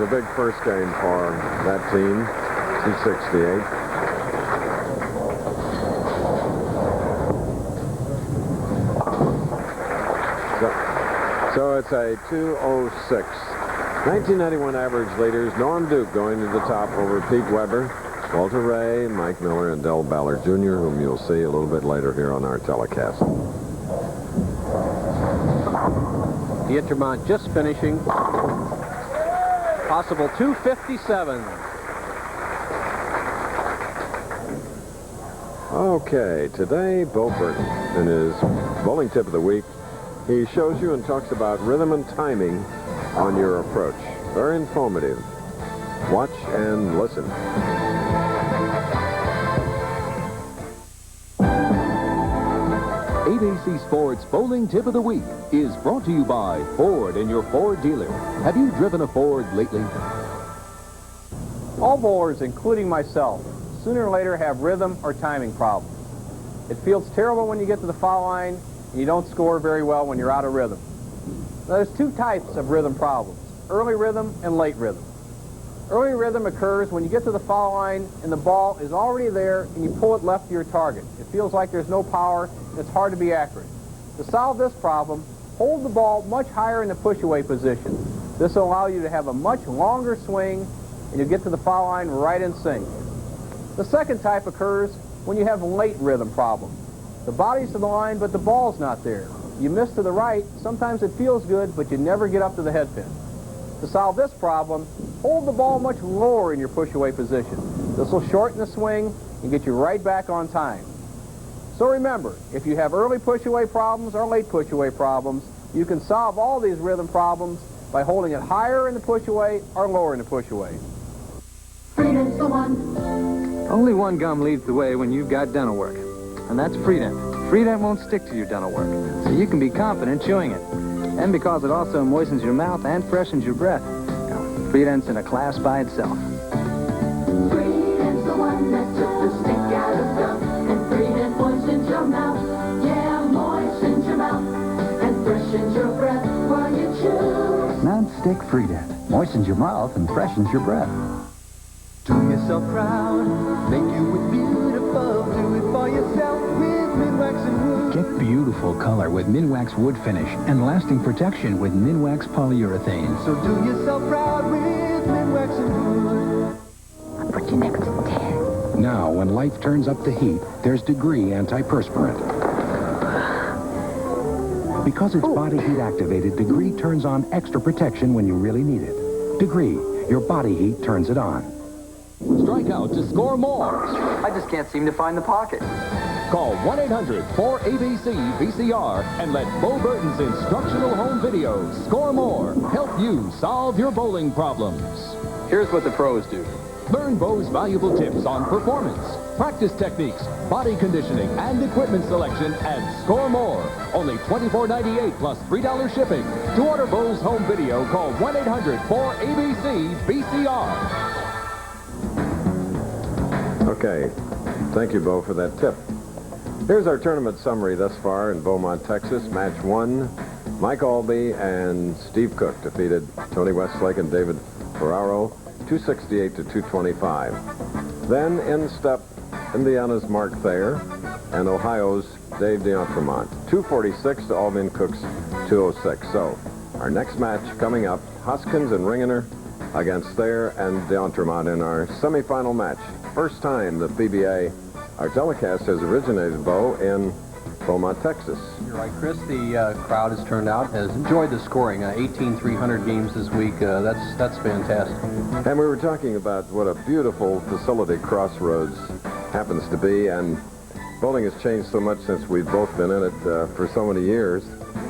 Big first game for that team, 268. So it's a 206. 1991 average leaders, Norm Duke going to the top over Pete Weber, Walter Ray, Mike Miller, and Del Ballard Jr., whom you'll see a little bit later here on our telecast. D'Entremont just finishing. Possible 257. Okay, today, Bo Burton, in his bowling tip of the week, he shows you and talks about rhythm and timing on your approach. Very informative. Watch and listen. ABC Sports Bowling Tip of the Week is brought to you by Ford and your Ford dealer. Have you driven a Ford lately? All bowlers, including myself, sooner or later have rhythm or timing problems. It feels terrible when you get to the foul line, and you don't score very well when you're out of rhythm. Now, there's two types of rhythm problems. early rhythm and late rhythm. Early rhythm occurs when you get to the foul line and the ball is already there and you pull it left of your target. It feels like there's no power and it's hard to be accurate. To solve this problem, hold the ball much higher in the push-away position. This will allow you to have a much longer swing and you get to the foul line right in sync. The second type occurs when you have late rhythm problem. The body's to the line, but the ball's not there. You miss to the right, sometimes it feels good, but you never get up to the head pin. To solve this problem, hold the ball much lower in your push-away position. This will shorten the swing and get you right back on time. So remember, if you have early push-away problems or late push-away problems, you can solve all these rhythm problems by holding it higher in the push-away or lower in the push-away. Freedom's the one. Only one gum leads the way when you've got dental work, and that's Freedent. Freedent won't stick to your dental work, so you can be confident chewing it. And because it also moistens your mouth and freshens your breath, Freedent's in a class by itself. Freedent's the one that took the stink out of gum, and Freedent moistens your mouth. Yeah, moistens your mouth and freshens your breath while you chew. Non-stick Freedent moistens your mouth and freshens your breath. Do yourself proud, make you look beautiful, do it for yourself with Minwax and Wood. Get beautiful color with Minwax Wood Finish and lasting protection with Minwax Polyurethane. So do yourself proud with Minwax and Wood. I'll put you next to Dad. Now, when life turns up the heat, there's Degree antiperspirant. Because it's body heat activated, Degree turns on extra protection when you really need it. Degree, your body heat turns it on. Strike out to score more. I just can't seem to find the pocket. Call 1-800-4ABC-VCR and let Bo Burton's instructional home videos, Score More, help you solve your bowling problems. Here's what the pros do. Learn Bo's valuable tips on performance, practice techniques, body conditioning, and equipment selection at Score More. Only $24.98 plus $3 shipping. To order Bo's home video, call 1-800-4ABC-VCR. Okay. Thank you, Bo, for that tip. Here's our tournament summary thus far in Beaumont, Texas. Match 1, Mike Aulby and Steve Cook defeated Tony Westlake and David Ferraro, 268 to 225. Then in step Indiana's Mark Thayer and Ohio's Dave D'Entremont, 246 to Aulby and Cook's 206. So our next match coming up, Hoskins and Ringener against Thayer and D'Entremont in our semifinal match. First time the PBA, our telecast, has originated, Bo, in Beaumont, Texas. You're right, Chris. The crowd has turned out, has enjoyed the scoring. 18,300 games this week. That's fantastic. And we were talking about what a beautiful facility Crossroads happens to be, and bowling has changed so much since we've both been in it for so many years.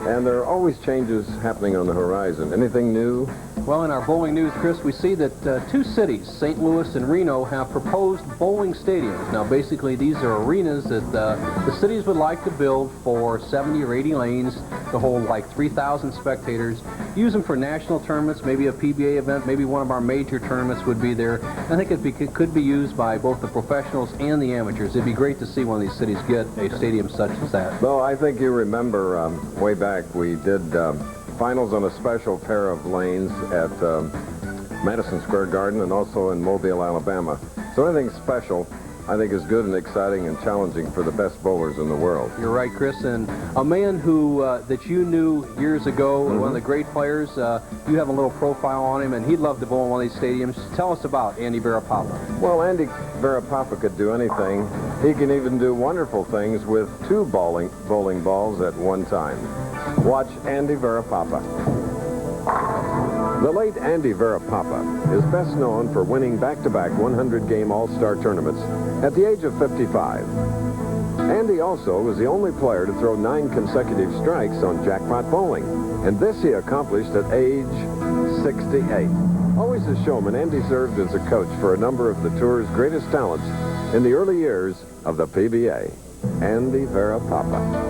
And there are always changes happening on the horizon. Anything new? Well, in our bowling news, Chris, we see that two cities, St. Louis and Reno, have proposed bowling stadiums. Now, basically, these are arenas that the cities would like to build for 70 or 80 lanes to hold like 3,000 spectators. Use them for national tournaments, maybe a PBA event, maybe one of our major tournaments would be there. I think it could be used by both the professionals and the amateurs. It'd be great to see one of these cities get a stadium such as that. Well, I think you remember way back we did finals on a special pair of lanes at Madison Square Garden and also in Mobile, Alabama. So anything special, I think, is good and exciting and challenging for the best bowlers in the world. You're right, Chris. And a man who that you knew years ago, one of the great players, you have a little profile on him, and he'd love to bowl in one of these stadiums. Tell us about Andy Verapapa. Well, Andy Verapapa could do anything. He can even do wonderful things with two bowling balls at one time. Watch Andy Verapapa. The late Andy Verapapa is best known for winning back-to-back 100-game All-Star tournaments at the age of 55. Andy also was the only player to throw 9 consecutive strikes on jackpot bowling, and this he accomplished at age 68. Always a showman, Andy served as a coach for a number of the tour's greatest talents in the early years of the PBA. Andy Verapapa.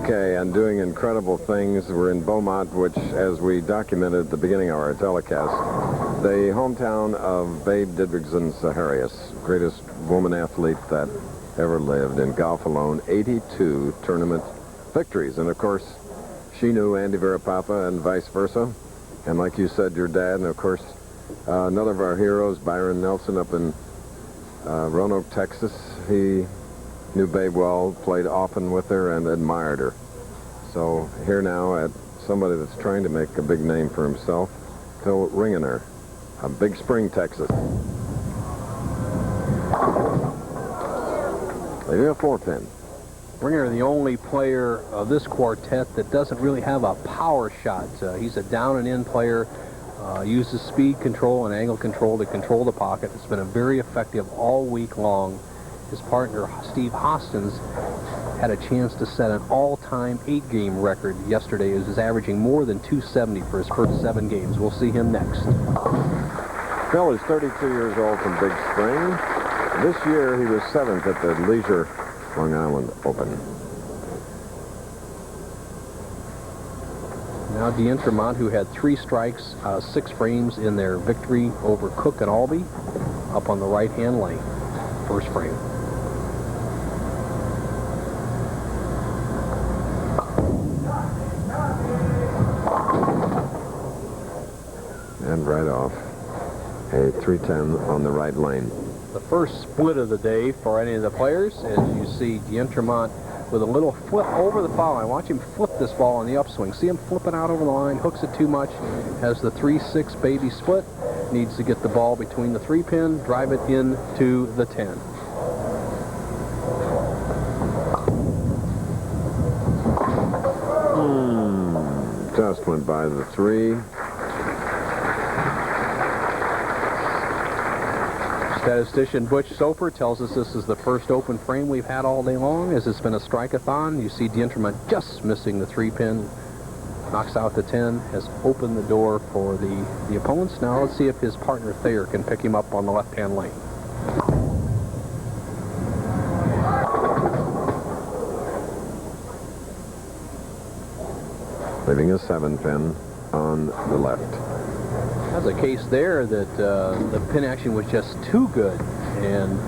Okay, and doing incredible things. We're in Beaumont, which, as we documented at the beginning of our telecast, the hometown of Babe Didrikson Saharius, greatest woman athlete that ever lived in golf alone, 82 tournament victories. And, of course, she knew Andy Verapapa and vice versa. And like you said, your dad, and of course, another of our heroes, Byron Nelson, up in Roanoke, Texas. He knew Babe well, played often with her, and admired her. So here now at somebody that's trying to make a big name for himself, Phil Ringener, of Big Spring, Texas. Leaving a 4-pin. Ringener, the only player of this quartet that doesn't really have a power shot. He's a down and in player, uses speed control and angle control to control the pocket. It's been a very effective all week long. His partner, Steve Hoskins, had a chance to set an all-time 8-game record yesterday. He was averaging more than 270 for his first 7 games. We'll see him next. Phil is 32 years old from Big Spring. This year, he was 7th at the Leisure Long Island Open. Now D'Entremont, who had 3 strikes, 6 frames in their victory over Cook and Alby, up on the right-hand lane. First frame. And right off, a 310 on the right lane. The first split of the day for any of the players, as you see D'Entremont with a little flip over the foul line. Watch him flip this ball on the upswing. See him flipping out over the line, hooks it too much, has the 3-6 baby split, needs to get the ball between the 3-pin, drive it into the 10. Just went by the 3. Statistician Butch Soper tells us this is the first open frame we've had all day long, as it's been a strike-a-thon. You see D'Entremont just missing the 3-pin, knocks out the 10, has opened the door for the opponents. Now let's see if his partner Thayer can pick him up on the left-hand lane. Leaving a 7-pin on the left. That's a case there that the pin action was just too good, and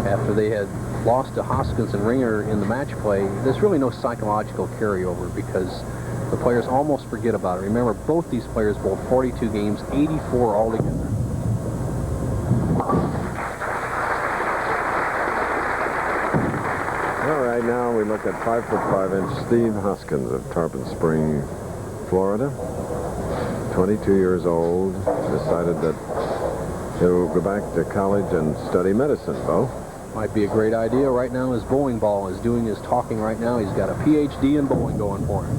after they had lost to Hoskins and Ringener in the match play, there's really no psychological carryover because the players almost forget about it. Remember, both these players bowled 42 games, 84 altogether. All right, now we look at 5'5" Steve Hoskins of Tarpon Spring, Florida. 22 years old, decided that he'll go back to college and study medicine, Bo. Might be a great idea. Right now his bowling ball is doing his talking right now. He's got a PhD in bowling going for him.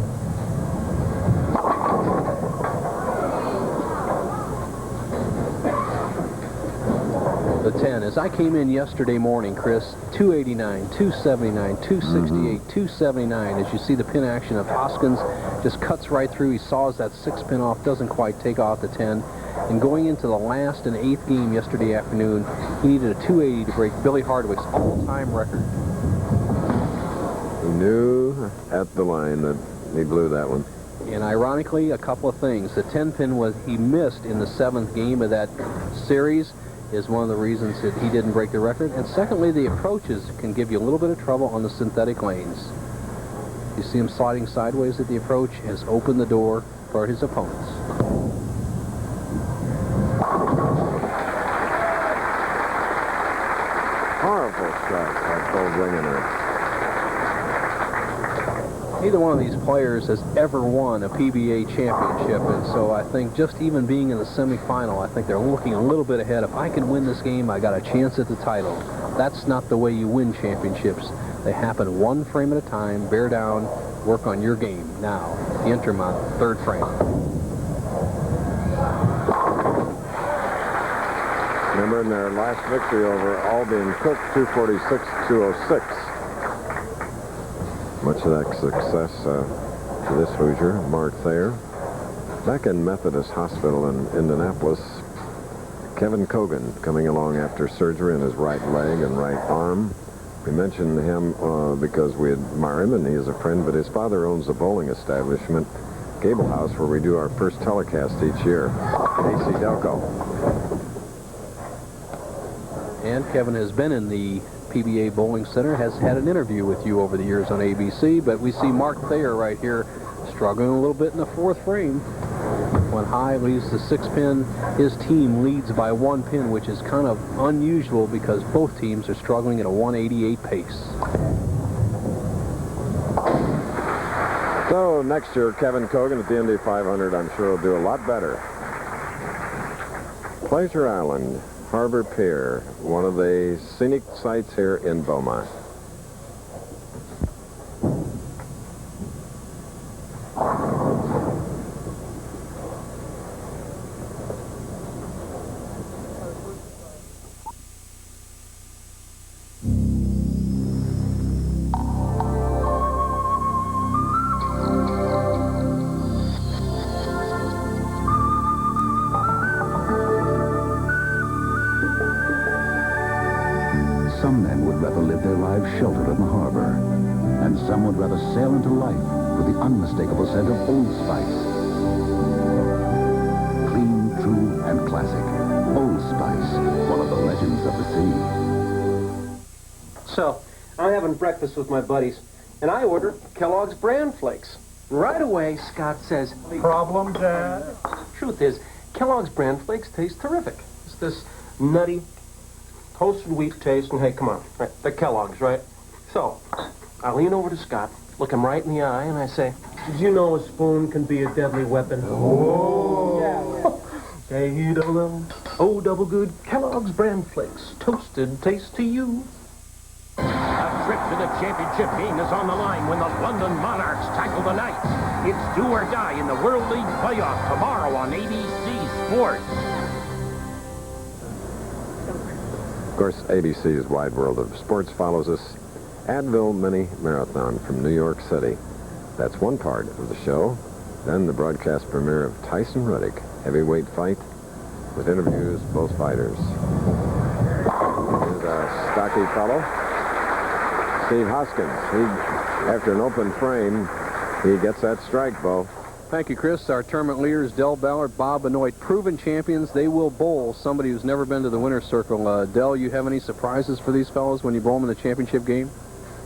The 10. As I came in yesterday morning, Chris, 289, 279, 268, 279. As you see the pin action of Hoskins just cuts right through. He saws that 6-pin off, doesn't quite take off the 10. And going into the last and 8th game yesterday afternoon, he needed a 280 to break Billy Hardwick's all-time record. He knew at the line that he blew that one. And ironically, a couple of things. The 10-pin was he missed in the 7th game of that series is one of the reasons that he didn't break the record. And secondly, the approaches can give you a little bit of trouble on the synthetic lanes. You see him sliding sideways at the approach, has opened the door for his opponents. Horrible strike by Phil Ringener. Neither one of these players has ever won a PBA championship, and so I think just even being in the semifinal, I think they're looking a little bit ahead. If I can win this game, I got a chance at the title. That's not the way you win championships. They happen one frame at a time. Bear down, work on your game. Now, D'Entremont, 3rd frame. Remember in their last victory over Alby and Cook, 246-206. Much of that success to this Hoosier, Mark Thayer. Back in Methodist Hospital in Indianapolis, Kevin Cogan coming along after surgery in his right leg and right arm. We mentioned him because we admire him and he is a friend, but his father owns a bowling establishment, Gable House, where we do our first telecast each year, AC Delco. And Kevin has been in the PBA Bowling Center, has had an interview with you over the years on ABC, but we see Mark Thayer right here struggling a little bit in the fourth frame. When High leaves the 6-pin, his team leads by 1 pin, which is kind of unusual because both teams are struggling at a 188 pace. So next year, Kevin Cogan at the Indy 500, I'm sure will do a lot better. Pleasure Island, Harbor Pier, one of the scenic sites here in Beaumont. Some men would rather live their lives sheltered in the harbor, and some would rather sail into life with the unmistakable scent of Old Spice. Clean, true, and classic. Old Spice, one of the legends of the sea. So, I'm having breakfast with my buddies, and I order Kellogg's Bran Flakes. Right away, Scott says, "Problem, Dad?" Truth is, Kellogg's Bran Flakes taste terrific. It's this nutty, toasted wheat taste, and hey, come on, right, they're Kellogg's, right? So, I lean over to Scott, look him right in the eye, and I say, "Did you know a spoon can be a deadly weapon?" Oh! Yeah. Say double, oh, double good, Kellogg's Bran Flakes, toasted taste to you. A trip to the championship game is on the line when the London Monarchs tackle the Knights. It's do or die in the World League playoff tomorrow on ABC Sports. Of course, ABC's Wide World of Sports follows us. Advil Mini Marathon from New York City. That's one part of the show. Then the broadcast premiere of Tyson Ruddick, heavyweight fight, with interviews, both fighters. Here's a stocky fellow, Steve Hoskins. After an open frame, he gets that strike, Bo. Thank you, Chris. Our tournament leaders, Ballard, Bob Bemoit, proven champions. They will bowl somebody who's never been to the winner's circle. Del, you have any surprises for these fellows when you bowl them in the championship game?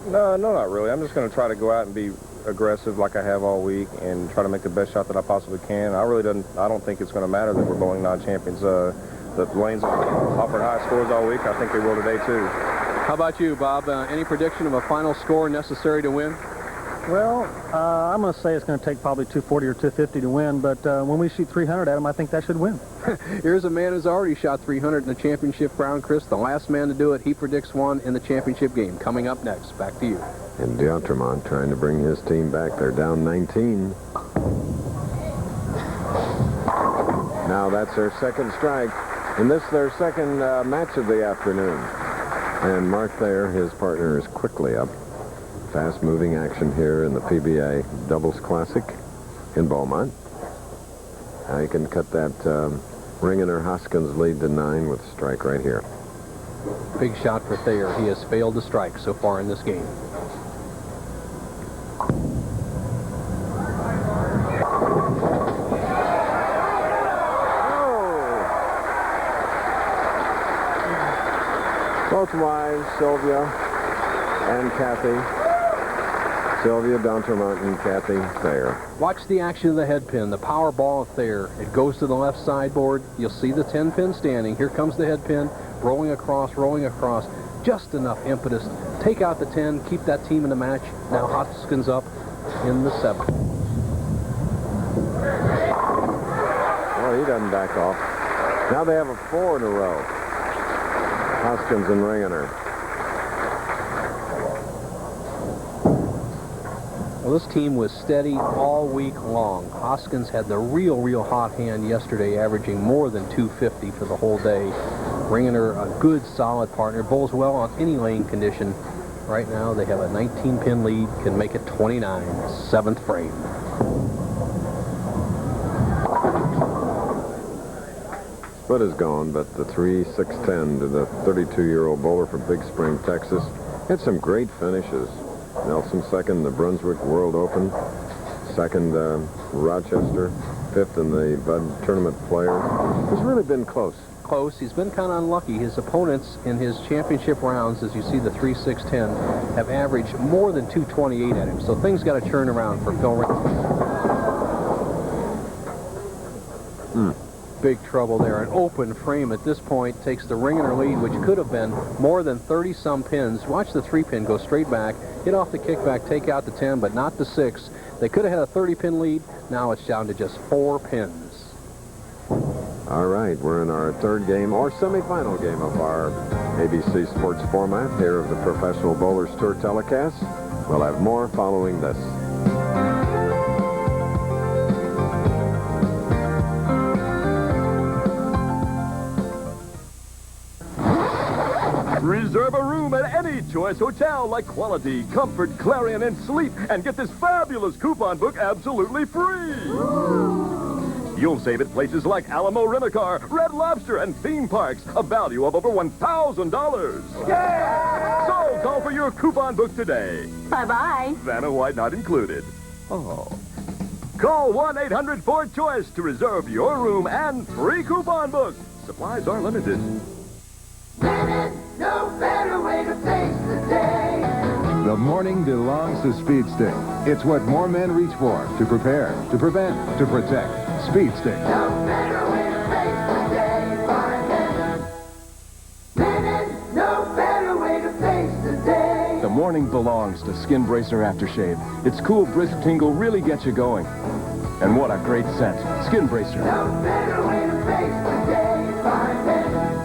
No, not really. I'm just going to try to go out and be aggressive like I have all week and try to make the best shot that I possibly can. I don't think it's going to matter that we're bowling non-champions. The lanes have offered high scores all week. I think they will today, too. How about you, Bob? Any prediction of a final score necessary to win? Well, I'm going to say it's going to take probably 240 or 250 to win, but when we shoot 300 at him, I think that should win. Here's a man who's already shot 300 in the championship round, Chris. The last man to do it. He predicts one in the championship game. Coming up next. Back to you. And D'Entremont trying to bring his team back. They're down 19. Now that's their second strike. And this is their second match of the afternoon. And Mark Thayer, his partner, is quickly up. Fast-moving action here in the PBA Doubles Classic in Beaumont. Now you can cut that Ringener Hoskins lead to 9 with a strike right here. Big shot for Thayer. He has failed to strike so far in this game. Both wives, Sylvia and Kathy. Sylvia D'Entremont and Kathy Thayer. Watch the action of the head pin, the power ball of Thayer. It goes to the left sideboard. You'll see the 10 pin standing. Here comes the head pin, rolling across. Just enough impetus. Take out the 10, keep that team in the match. Now Hoskins up in the 7th. Well, he doesn't back off. Now they have a 4 in a row. Hoskins and Ringener. Well, this team was steady all week long. Hoskins had the real hot hand yesterday, averaging more than 250 for the whole day. Ringener, a good, solid partner, bowls well on any lane condition. Right now, they have a 19-pin lead, can make it 29, 7th frame. Split is gone, but the 3-6-10 to the 32-year-old bowler from Big Spring, Texas. Had some great finishes. Nelson second, the Brunswick World Open. Second, Rochester. 5th in the Bud Tournament Players. It's really been close. He's been kind of unlucky. His opponents in his championship rounds, as you see the 3-6-10, have averaged more than 228 at him. So things got to turn around for Phil Ringener. Big trouble there. An open frame at this point takes the Ringener lead, which could have been more than 30-some pins. Watch the 3-pin go straight back, hit off the kickback, take out the 10, but not the 6. They could have had a 30-pin lead. Now it's down to just 4 pins. All right, we're in our third game, or semifinal game of our ABC Sports format here of the Professional Bowlers Tour telecast. We'll have more following this. Reserve a room at any Choice Hotel like quality, comfort, clarion, and sleep, and get this fabulous coupon book absolutely free. You'll save at places like Alamo Rent-A-Car, Red Lobster, and theme parks, a value of over $1,000. Yeah! So call for your coupon book today. Bye-bye. Vanna White not included. Oh. Call 1-800-4CHOICE to reserve your room and free coupon book. Supplies are limited. No better way to face the day. The morning belongs to Speed Stick. It's what more men reach for to prepare, to prevent, to protect. Speed Stick. No better way to face the day. 5 minutes. No better way to face the day. The morning belongs to Skin Bracer Aftershave. Its cool, brisk tingle really gets you going. And what a great scent. Skin Bracer. No better way to face the day. 5 minutes.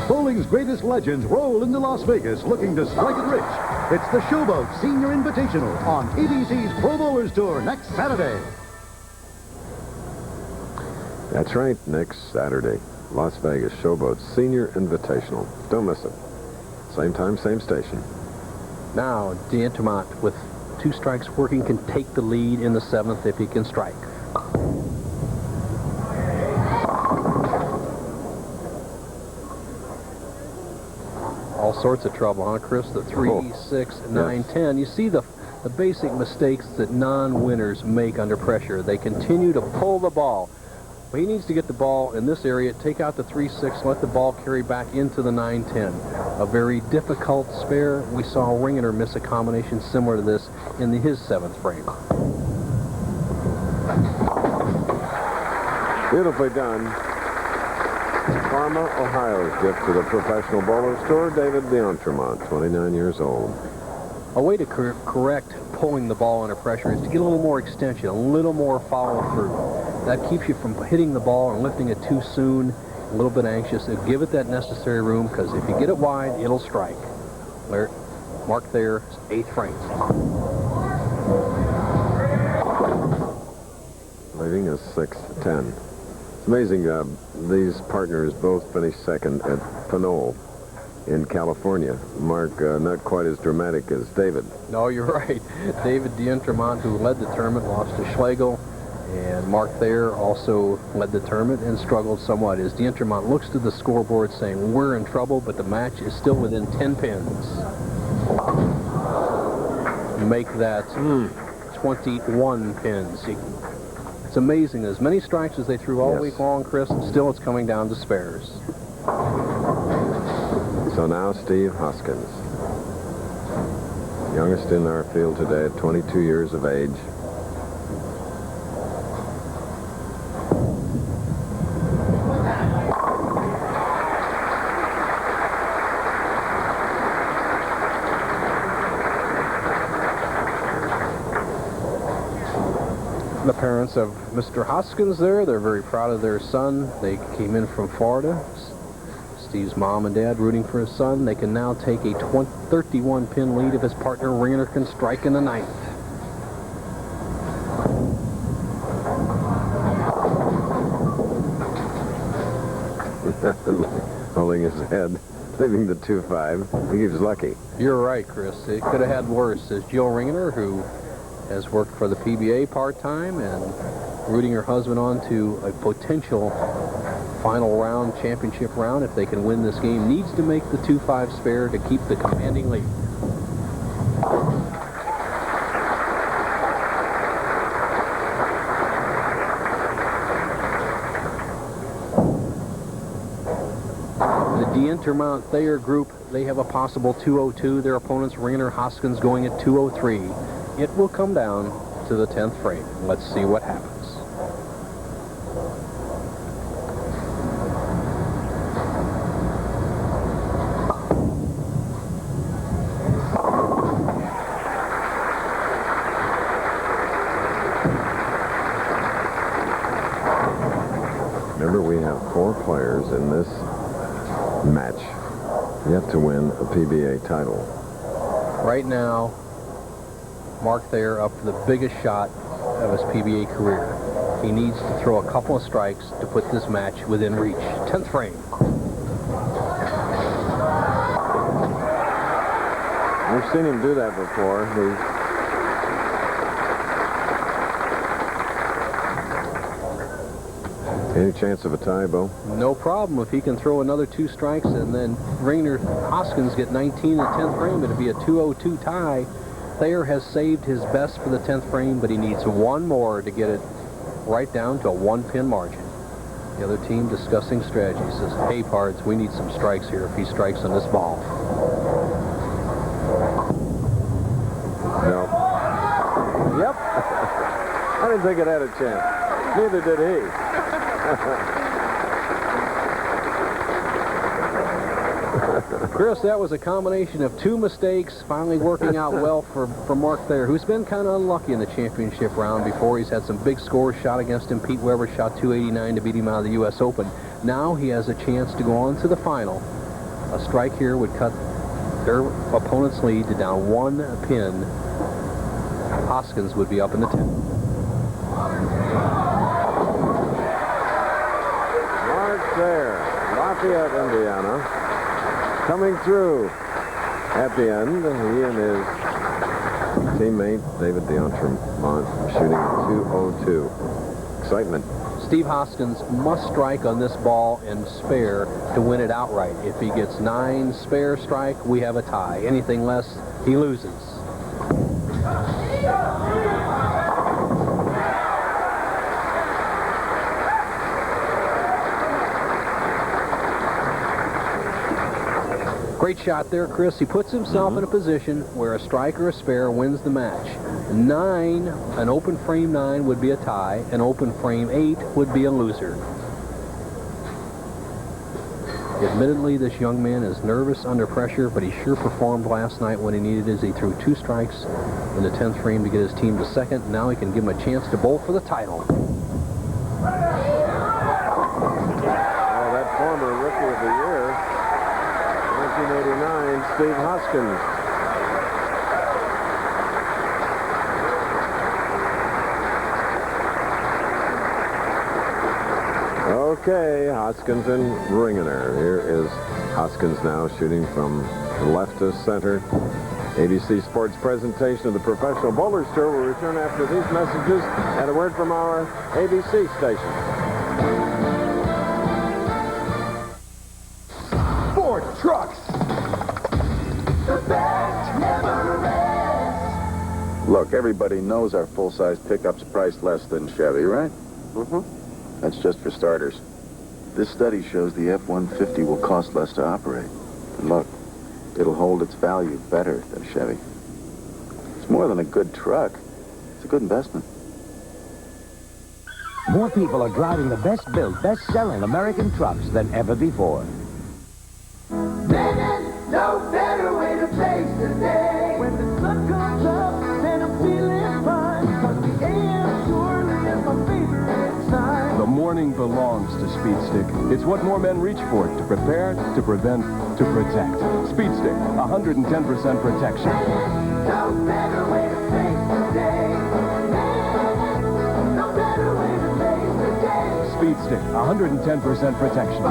Bowling's greatest legends roll into Las Vegas looking to strike it rich. It's the Showboat Senior Invitational on ABC's Pro Bowlers Tour next Saturday. That's right, next Saturday, Las Vegas Showboat Senior Invitational. Don't miss it. Same time, same station. Now, D'Entremont, with 2 strikes working, can take the lead in the 7th if he can strike. All sorts of trouble, huh, Chris? The 3, 6, 9, 10. You see the basic mistakes that non-winners make under pressure. They continue to pull the ball. But he needs to get the ball in this area, take out the 3, 6, let the ball carry back into the 9, 10. A very difficult spare. We saw Ringener miss a combination similar to this in his 7th frame. Beautifully done. Parma, Ohio's gift to the Professional Bowlers Tour, David D'Entremont, 29 years old. A way to correct pulling the ball under pressure is to get a little more extension, a little more follow-through. That keeps you from hitting the ball and lifting it too soon, a little bit anxious. Give it that necessary room, because if you get it wide, it'll strike. Mark Thayer, 8th frame. Leading is 6-10. It's amazing, these partners both finished second at Pinole in California. Mark, not quite as dramatic as David. No, you're right. David D'Entremont, who led the tournament, lost to Schlegel, and Mark Thayer also led the tournament and struggled somewhat as D'Entremont looks to the scoreboard saying, we're in trouble, but the match is still within 10 pins. Make that 21 pins. It's amazing. As many strikes as they threw all week long, Chris, still it's coming down to spares. So now Steve Hoskins, youngest in our field today at 22 years of age. The parents of Mr. Hoskins there, they're very proud of their son. They came in from Florida. Steve's mom and dad rooting for his son. They can now take a 31-pin lead if his partner Ringener can strike in the 9th. Holding his head, leaving the 2-5. He was lucky. You're right, Chris. It could have had worse. As Jill Ringener, who has worked for the PBA part-time and rooting her husband on to a potential final round, championship round, if they can win this game, needs to make the 2-5 spare to keep the commanding lead. The D'Entremont Thayer group, they have a possible 202. Their opponents, Ringener, Hoskins, going at 203. It will come down to the 10th frame. Let's see what happens. Remember, we have 4 players in this match yet to win a PBA title. Right now, Mark Thayer up for the biggest shot of his PBA career. He needs to throw a couple of strikes to put this match within reach. 10th frame. We've seen him do that before. Any chance of a tie, Bo? No problem. If he can throw another 2 strikes and then Ringener Hoskins get 19 in the 10th frame, it'll be a 2-0-2 tie. Thayer has saved his best for the 10th frame, but he needs one more to get it right down to a 1-pin margin. The other team discussing strategy says, hey, Pards, we need some strikes here if he strikes on this ball. No. Yep. I didn't think it had a chance. Neither did he. Chris, that was a combination of 2 mistakes finally working out well for Mark Thayer, who's been kind of unlucky in the championship round before. He's had some big scores shot against him. Pete Weber shot 289 to beat him out of the U.S. Open. Now he has a chance to go on to the final. A strike here would cut their opponent's lead to down 1 pin. Hoskins would be up in the 10th. Mark Thayer, Lafayette, Indiana, coming through at the end. He and his teammate, David DeEntremont, shooting a 2-0-2. Excitement. Steve Hoskins must strike on this ball and spare to win it outright. If he gets 9 spare strike, we have a tie. Anything less, he loses. Great shot there, Chris. He puts himself in a position where a strike or a spare wins the match. 9, an open frame 9 would be a tie. An open frame 8 would be a loser. Admittedly, this young man is nervous under pressure, but he sure performed last night when he needed it. He threw 2 strikes in the 10th frame to get his team to second. Now he can give him a chance to bowl for the title. Oh, that former Rookie of the Year, 1989, Steve Hoskins. Okay, Hoskins and Ringener. Here is Hoskins now shooting from left to center. ABC Sports presentation of the Professional Bowlers Tour will return after these messages and a word from our ABC station. Ford Trucks. The best never rests. Look, everybody knows our full-size pickup's priced less than Chevy, right? Mm-hmm. That's just for starters. This study shows the F-150 will cost less to operate. And look, it'll hold its value better than Chevy. It's more than a good truck. It's a good investment. More people are driving the best-built, best-selling American trucks than ever before. There's no better way to face the day. When the sun comes up and I'm feeling fine, 'cause the AM surely is my favorite time. The morning belongs to Speed Stick. It's what more men reach for: to prepare, to prevent, to protect. Speed Stick, 110% protection. No better way to face the day. No better way to face the day. Speed Stick, 110% protection.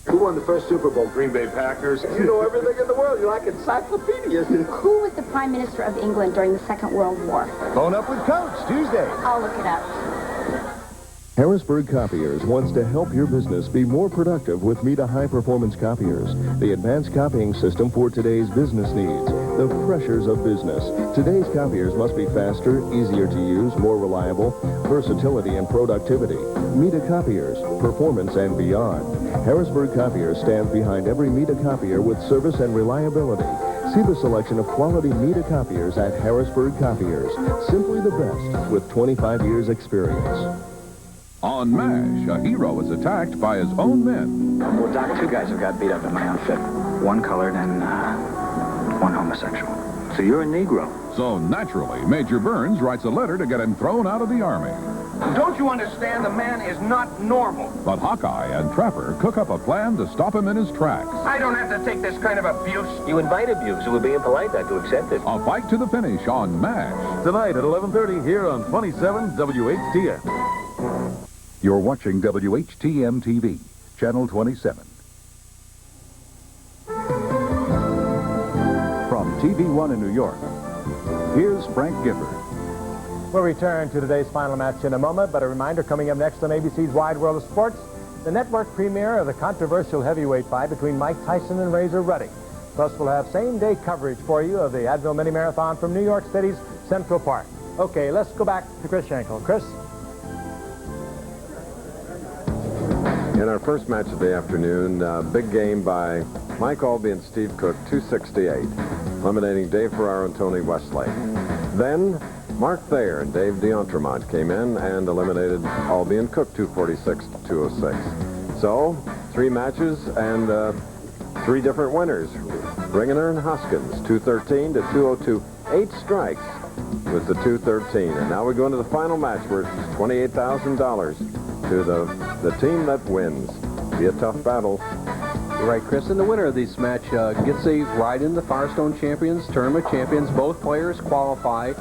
Who won the first Super Bowl? Green Bay Packers. You know everything in the world. You're like encyclopedias. Who was the Prime Minister of England during the Second World War? Phone up with Coach Tuesday. I'll look it up. Harrisburg Copiers wants to help your business be more productive with Mita high-performance copiers, the advanced copying system for today's business needs, the pressures of business. Today's copiers must be faster, easier to use, more reliable, versatility and productivity. Mita Copiers, performance and beyond. Harrisburg Copiers stands behind every Mita copier with service and reliability. See the selection of quality Mita copiers at Harrisburg Copiers. Simply the best with 25 years experience. On MASH, a hero is attacked by his own men. Well, Doc, 2 guys have got beat up in my outfit. 1 colored and 1 homosexual. So you're a Negro. So naturally, Major Burns writes a letter to get him thrown out of the Army. Don't you understand? The man is not normal. But Hawkeye and Trapper cook up a plan to stop him in his tracks. I don't have to take this kind of abuse. You invite abuse. It would be impolite not to accept it. A fight to the finish on MASH. Tonight at 11:30 here on 27 WHTM. You're watching WHTM TV, Channel 27. From TV1 in New York, here's Frank Gifford. We'll return to today's final match in a moment, but a reminder coming up next on ABC's Wide World of Sports, the network premiere of the controversial heavyweight fight between Mike Tyson and Razor Ruddock. Plus, we'll have same-day coverage for you of the Advil Mini Marathon from New York City's Central Park. Okay, let's go back to Chris Schenkel. Chris? In our first match of the afternoon, big game by Mike Aulby and Steve Cook, 268, eliminating Dave Ferraro and Tony Westlake. Then Mark Thayer and Dave D'Entremont came in and eliminated Aulby and Cook, 246 to 206. So, 3 matches and 3 different winners. Ringener and Hoskins, 213 to 202. 8 strikes with the 213. And now we go into the final match where it's $28,000 to the team that wins. Be a tough battle. You're right, Chris. And the winner of this match gets a ride in the Firestone Champions, Tournament Champions. Both players qualify.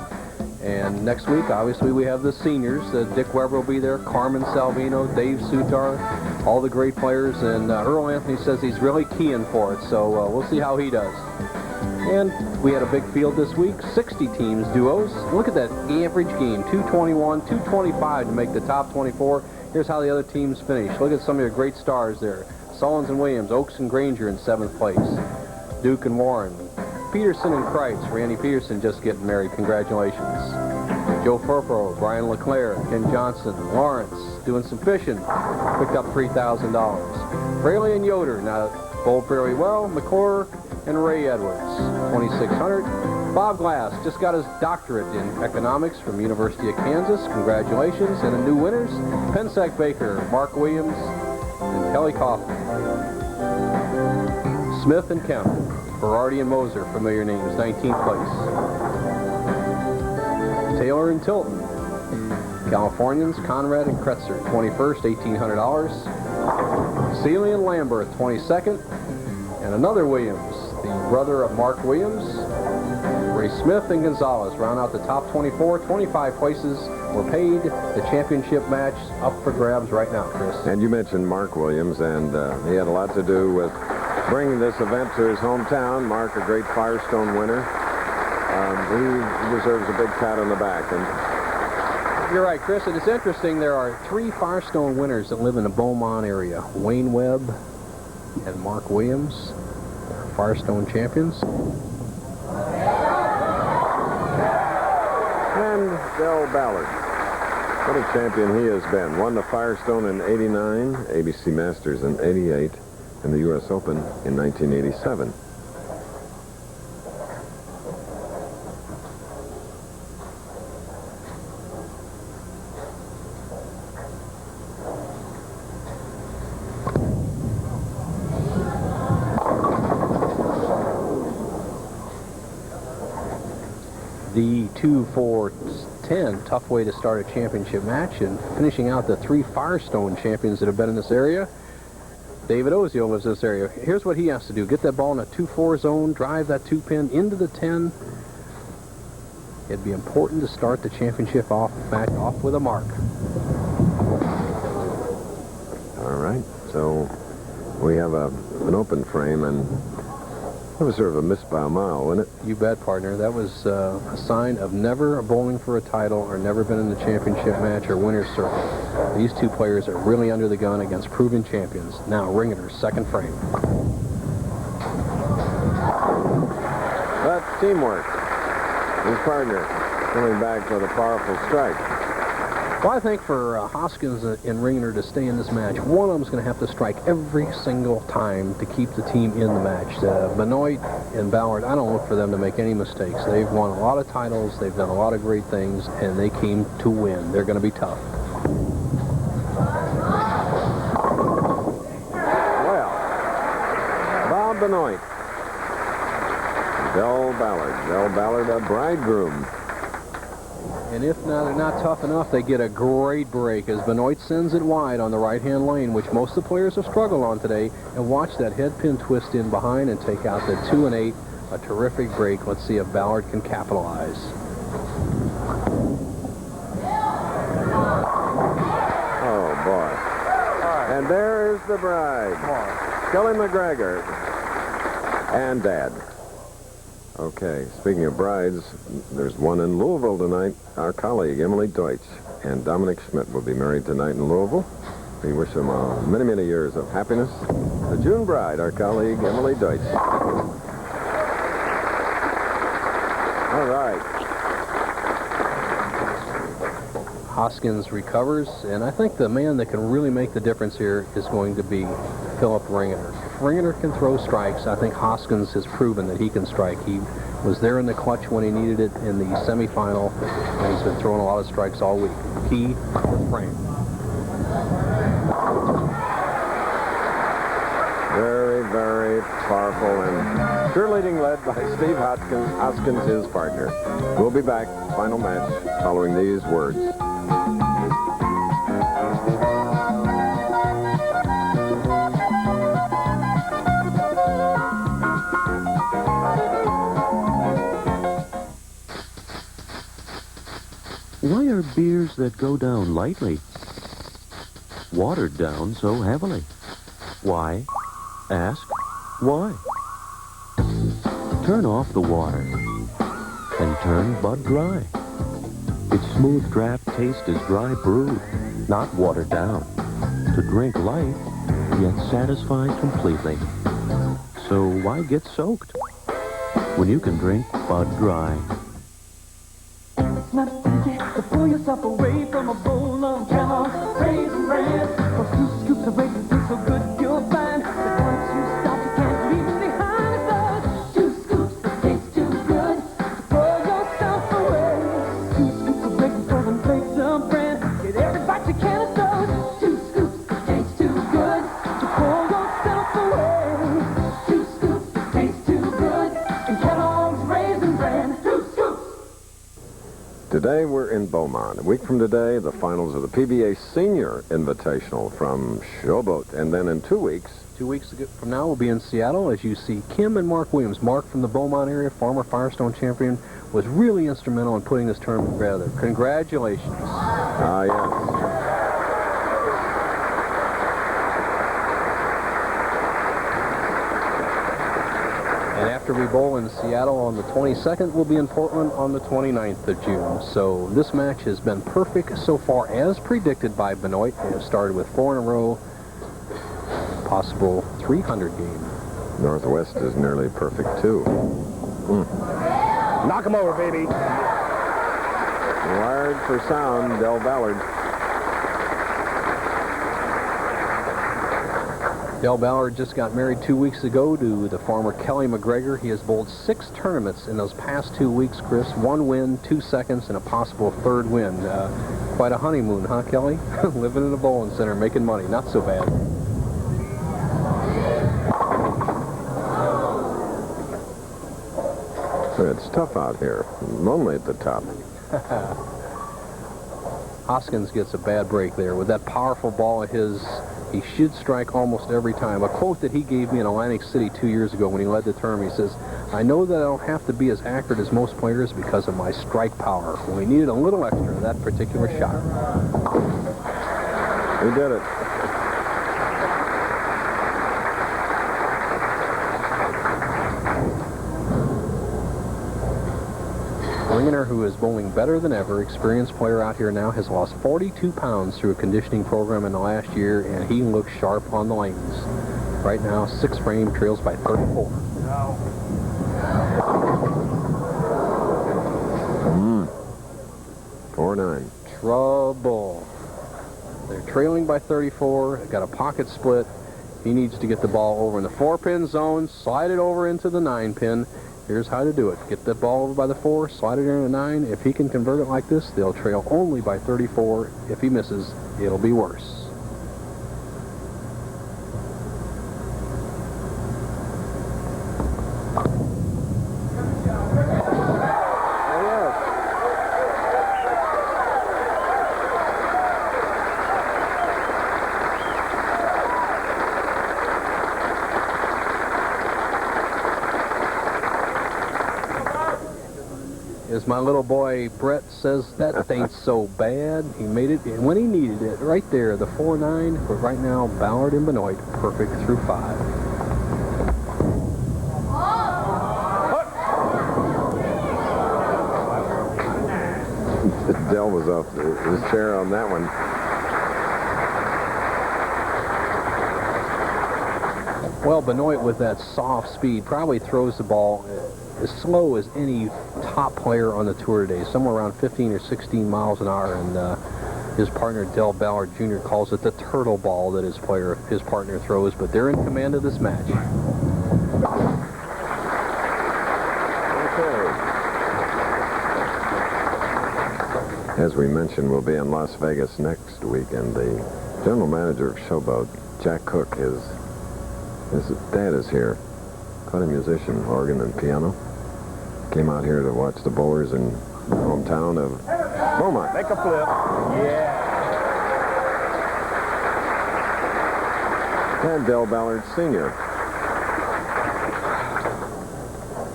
And next week, obviously, we have the seniors. Dick Weber will be there, Carmen Salvino, Dave Sutar, all the great players. And Earl Anthony says he's really keying for it. So we'll see how he does. And we had a big field this week, 60 teams, duos. Look at that average game, 221, 225 to make the top 24. Here's how the other teams finish. Look at some of your great stars there. Sullins and Williams, Oaks and Granger in 7th place. Duke and Warren. Peterson and Kreitz. Randy Peterson just getting married. Congratulations. Joe Furpo, Brian LeClaire, Ken Johnson, Lawrence doing some fishing. Picked up $3,000. Fraley and Yoder now bowled fairly well. McClure and Ray Edwards, $2,600. Bob Glass just got his doctorate in economics from University of Kansas. Congratulations. And the new winners, Pensek Baker, Mark Williams, and Kelly Kaufman. Smith and Kemp, Berardi and Moser, familiar names, 19th place. Taylor and Tilton, Californians, Conrad and Kretzer, 21st, $1,800. Seeley and Lambert, 22nd. And another Williams, the brother of Mark Williams, Ray Smith and Gonzalez round out the top 24. 25 places were paid. The championship match up for grabs right now, Chris. And you mentioned Mark Williams, and he had a lot to do with bringing this event to his hometown. Mark, a great Firestone winner. He deserves a big pat on the back. And you're right, Chris. It is interesting. There are 3 Firestone winners that live in the Beaumont area. Wayne Webb and Mark Williams, Firestone champions. And Del Ballard. What a champion he has been. Won the Firestone in '89, ABC Masters in '88, and the U.S. Open in 1987. The 2-4-10, tough way to start a championship match, and finishing out the 3 Firestone champions that have been in this area. David Ozio lives in this area. Here's what he has to do. Get that ball in a 2-4 zone, drive that 2-pin into the 10. It'd be important to start the championship match off with a mark. All right, so we have an open frame, and that was sort of a miss by a mile, wasn't it? You bet, partner. That was a sign of never bowling for a title or never been in the championship match or winner's circle. These 2 players are really under the gun against proven champions. Now, Ringener's second frame. But teamwork. His partner coming back with a powerful strike. Well, I think for Hoskins and Ringener to stay in this match, one of them is going to have to strike every single time to keep the team in the match. Benoit and Ballard, I don't look for them to make any mistakes. They've won a lot of titles, they've done a lot of great things, and they came to win. They're going to be tough. Well, Bob Benoit. Del Ballard, a bridegroom. And if not, they're not tough enough, they get a great break as Benoit sends it wide on the right-hand lane, which most of the players have struggled on today. And watch that head pin twist in behind and take out the 2 and 8. A terrific break. Let's see if Ballard can capitalize. Oh, boy. And there is the bride. Kelly McGregor. And Dad. Okay, speaking of brides, there's one in Louisville tonight. Our colleague, Emily Deutsch, and Dominic Schmidt will be married tonight in Louisville. We wish them many, many years of happiness. The June bride, our colleague, Emily Deutsch. All right. Hoskins recovers, and I think the man that can really make the difference here is going to be Philip Ringener. If Ringener can throw strikes, I think Hoskins has proven that he can strike. He was there in the clutch when he needed it in the semifinal, and he's been throwing a lot of strikes all week. Key frame. Very, very powerful and cheerleading led by Steve Hoskins, his partner. We'll be back, final match, following these words. Why are beers that go down lightly watered down so heavily? Why? Ask why. Turn off the water and turn Bud dry. Its smooth draft taste is dry brewed, not watered down. To drink light, yet satisfied completely. So why get soaked when you can drink Bud Dry? It's not easy to pull yourself away from a bowl of Kellogg's Raisin Bran. For 2 scoops of raisins taste so good you'll find that once you stop you can't leave them behind. It does. 2 scoops that taste too good to pull yourself away. 2 scoops of raisins for them flakes of bran. Get every bite you can of those. 2 scoops that taste too good to pull yourself away. 2 scoops that taste too good in Kellogg's Raisin Bran. 2 scoops. Today we're in Beaumont. A week from today, the finals of the PBA Senior Invitational from Showboat. And then in 2 weeks... 2 weeks from now, we'll be in Seattle as you see Kim and Mark Williams. Mark from the Beaumont area, former Firestone champion, was really instrumental in putting this tournament together. Congratulations. Ah, yes. And after we bowl in Seattle on the 22nd, we'll be in Portland on the 29th of June. So this match has been perfect so far, as predicted by Benoit. They have started with 4 in a row, possible 300 game. Northwest is nearly perfect, too. Knock him over, baby. Wired for sound, Del Ballard. Del Ballard just got married 2 weeks ago to the farmer Kelly McGregor. He has bowled 6 tournaments in those past 2 weeks, Chris. 1 win, 2 seconds, and a possible 3rd win. Quite a honeymoon, huh, Kelly? Living in a bowling center, making money. Not so bad. It's tough out here. Lonely at the top. Hoskins gets a bad break there. With that powerful ball of his, he should strike almost every time. A quote that he gave me in Atlantic City 2 years ago when he led the tournament, he says, "I know that I don't have to be as accurate as most players because of my strike power." Well, we needed a little extra in that particular shot. He did it. Ringener, who is bowling better than ever, experienced player out here now, has lost 42 pounds through a conditioning program in the last year, and he looks sharp on the lanes. Right now, 6 frame trails by 34. 4-9. Trouble. They're trailing by 34. They've got a pocket split. He needs to get the ball over in the 4-pin zone, slide it over into the 9-pin. Here's how to do it. Get that ball over by the 4, slide it in a 9. If he can convert it like this, they'll trail only by 34. If he misses, it'll be worse. As my little boy Brett says, that ain't so bad. He made it when he needed it. Right there, the 4-9. But right now, Ballard and Benoit perfect through 5. Dell was off his chair on that one. Well, Benoit with that soft speed probably throws the ball as slow as any top player on the tour today, somewhere around 15 or 16 miles an hour, and his partner Del Ballard Jr. calls it the turtle ball that his partner throws, but they're in command of this match. As we mentioned, we'll be in Las Vegas next week, and the general manager of Showboat, Jack Cook, his dad is here. Quite a musician, organ and piano. Came out here to watch the bowlers in the hometown of Beaumont. Make a flip. Yeah. And Del Ballard Sr.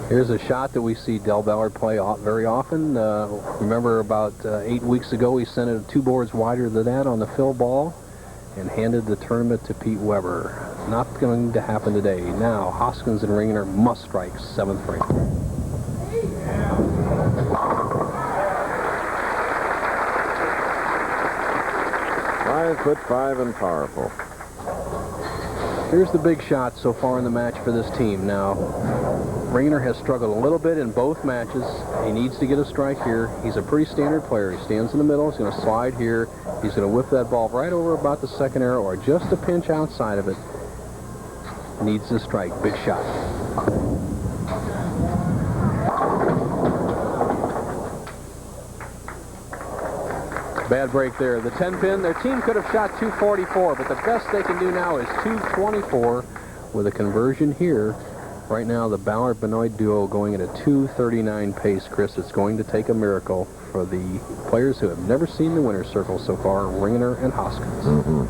Here's a shot that we see Del Ballard play very often. Remember about 8 weeks ago, he sent it 2 boards wider than that on the fill ball and handed the tournament to Pete Weber. Not going to happen today. Now, Hoskins and Ringener must strike 7th frame. 5'5" and powerful. Here's the big shot so far in the match for this team. Now, Ringener has struggled a little bit in both matches. He needs to get a strike here. He's a pretty standard player. He stands in the middle. He's going to slide here. He's going to whip that ball right over about the second arrow or just a pinch outside of it. Needs a strike. Big shot. Bad break there. The 10-pin, their team could have shot 244, but the best they can do now is 224 with a conversion here. Right now, the Ballard-Benoit duo going at a 239 pace, Chris. It's going to take a miracle for the players who have never seen the winner's circle so far, Ringener and Hoskins. Mm-hmm.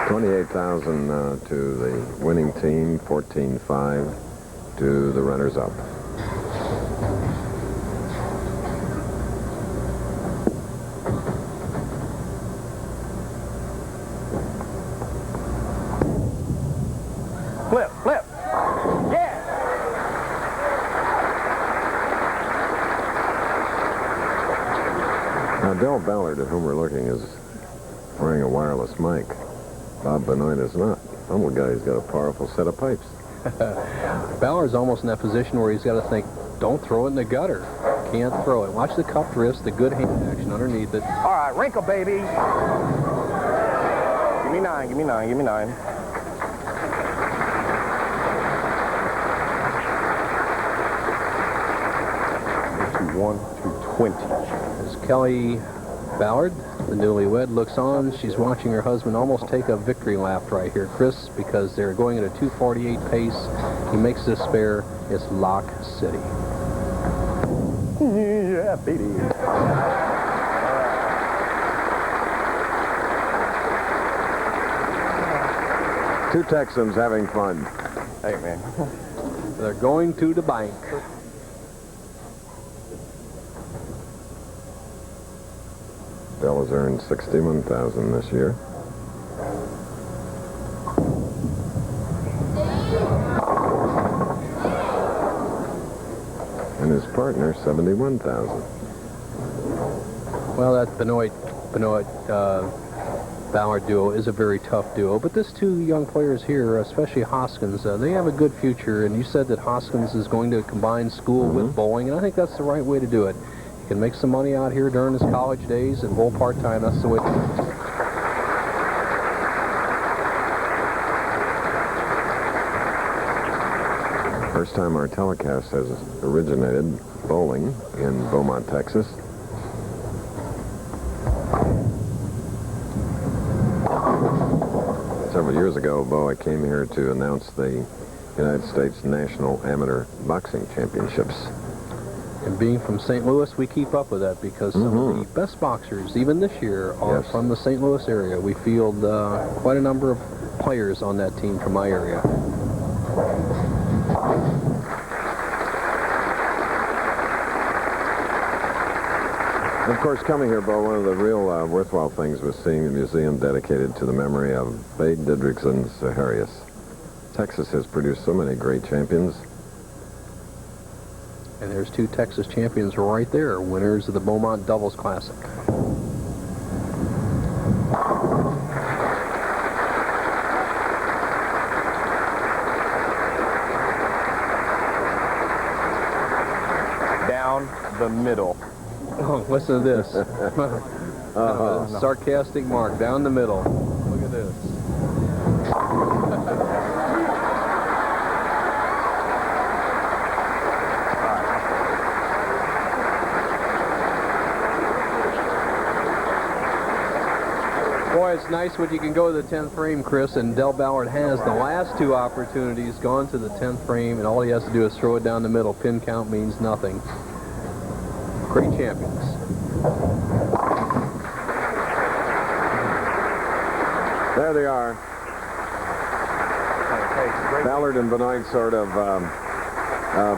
28,000 to the winning team, 14,500 to the runners-up. Flip, flip. Yeah. Now, Del Ballard, at whom we're looking, is wearing a wireless mic. Bob Bemoit is not. Humble guy's got a powerful set of pipes. Ballard's almost in that position where he's got to think, don't throw it in the gutter. Can't throw it. Watch the cupped wrist, the good hand action underneath it. All right, wrinkle, baby. Give me 9, give me 9, give me 9. To 220. As Kelly Ballard, the newlywed, looks on. She's watching her husband almost take a victory lap right here, Chris, because they're going at a 248 pace. He makes this spare. It's Lock City. Yeah, baby. Two Texans having fun. Hey, man. They're going to the bank. Bell has earned 61,000 this year. And his partner, 71,000. Well, that Benoit Ballard duo is a very tough duo, but this two young players here, especially Hoskins, they have a good future, and you said that Hoskins is going to combine school with bowling, and I think that's the right way to do it. He can make some money out here during his college days and bowl part-time. That's the way to do it. First time our telecast has originated bowling in Beaumont, Texas. Several years ago, Bo, I came here to announce the United States National Amateur Boxing Championships. And being from St. Louis, we keep up with that because some of the best boxers, even this year, are from the St. Louis area. We field quite a number of players on that team from my area. Of course, coming here, Bo, one of the real worthwhile things was seeing a museum dedicated to the memory of Bade Didrikson's Harrius. Texas has produced so many great champions. And there's 2 Texas champions right there, winners of the Beaumont Doubles Classic. Down the middle. Oh, listen to this. Sarcastic mark, down the middle. Look at this. Boy, it's nice when you can go to the 10th frame, Chris, and Del Ballard has the last 2 opportunities gone to the 10th frame, and all he has to do is throw it down the middle. Pin count means nothing. Great champions. There they are. Ballard and Benoit sort of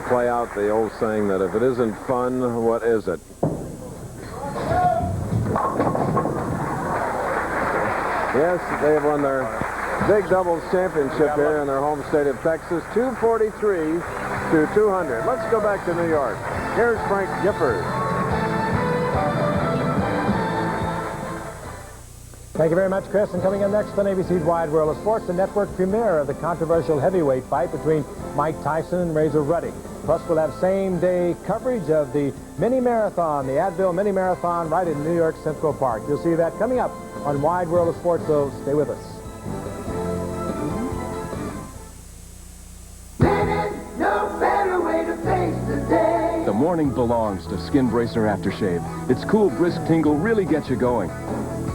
play out the old saying that if it isn't fun, what is it? Yes, they have won their big doubles championship here in their home state of Texas, 243 to 200. Let's go back to New York. Here's Frank Gifford. Thank you very much, Chris. And coming up next on ABC's Wide World of Sports, the network premiere of the controversial heavyweight fight between Mike Tyson and Razor Ruddy. Plus, we'll have same-day coverage of the mini-marathon, the Advil mini-marathon right in New York Central Park. You'll see that coming up on Wide World of Sports, so stay with us. No better way to face the day. The morning belongs to Skin Bracer Aftershave. Its cool, brisk tingle really gets you going.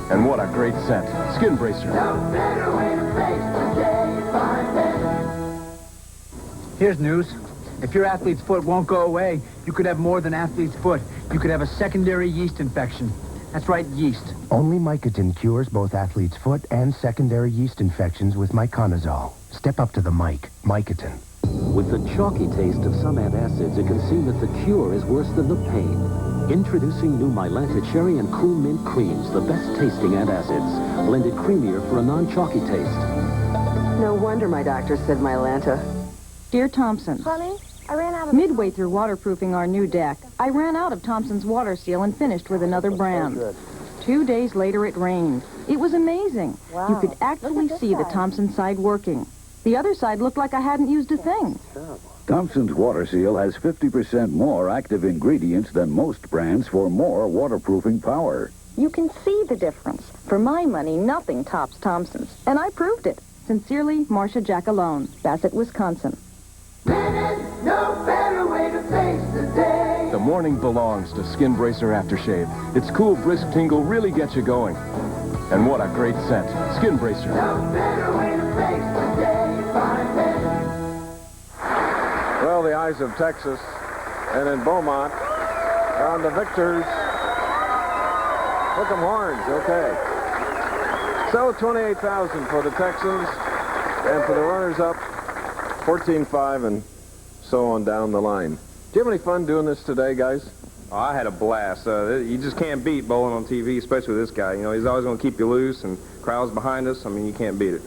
And what a great scent. Skin Bracer. No better way to face the day. Find it. Here's news. If your athlete's foot won't go away, you could have more than athlete's foot. You could have a secondary yeast infection. That's right, yeast. Only Mycotin cures both athlete's foot and secondary yeast infections with Myconazole. Step up to the mic. Mycotin. With the chalky taste of some antacids, it can seem that the cure is worse than the pain. Introducing new Mylanta Cherry and Cool Mint Creams, the best-tasting antacids, blended creamier for a non-chalky taste. No wonder my doctor said Mylanta. Dear Thompson. Honey, I ran out of... Midway through waterproofing our new deck, I ran out of Thompson's water seal and finished with another brand. 2 days later, it rained. It was amazing. Wow. You could actually see the Thompson side working. The other side looked like I hadn't used a thing. Thompson's Water Seal has 50% more active ingredients than most brands for more waterproofing power. You can see the difference. For my money, nothing tops Thompson's. And I proved it. Sincerely, Marcia Jackalone, Bassett, Wisconsin. No better way to face the day. The morning belongs to Skin Bracer Aftershave. Its cool, brisk tingle really gets you going. And what a great scent. Skin Bracer. No better way to face the day. Find it. Well, the eyes of Texas and in Beaumont are on the victors. Hook 'em horns, okay. So 28,000 for the Texans, and for the runners-up, 14-5, and so on down the line. Do you have any fun doing this today, guys? Oh, I had a blast. You just can't beat bowling on TV, especially with this guy. You know, he's always going to keep you loose, and crowds behind us. I mean, you can't beat it.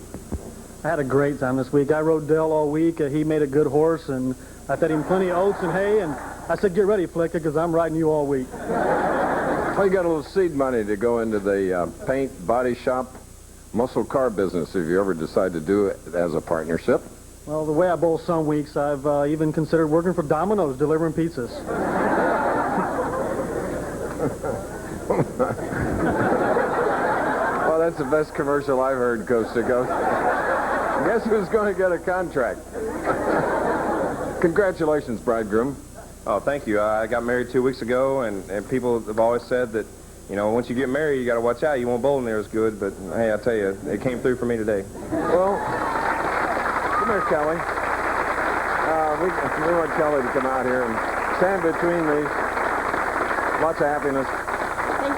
I had a great time this week. I rode Dell all week. He made a good horse, and I fed him plenty of oats and hay, and I said, get ready, Flicka, because I'm riding you all week. Well, you got a little seed money to go into the paint, body shop, muscle car business if you ever decide to do it as a partnership. Well, the way I bowl some weeks, I've even considered working for Domino's delivering pizzas. Well, that's the best commercial I've heard, Coast to Coast. Guess who's going to get a contract? Congratulations, bridegroom. Oh, thank you. I got married 2 weeks ago, and people have always said that, you know, once you get married, you got to watch out. You won't bowl in there as good, but hey, I tell you, it came through for me today. Well, come here, Kelly. We want Kelly to come out here and stand between these. Lots of happiness. Thank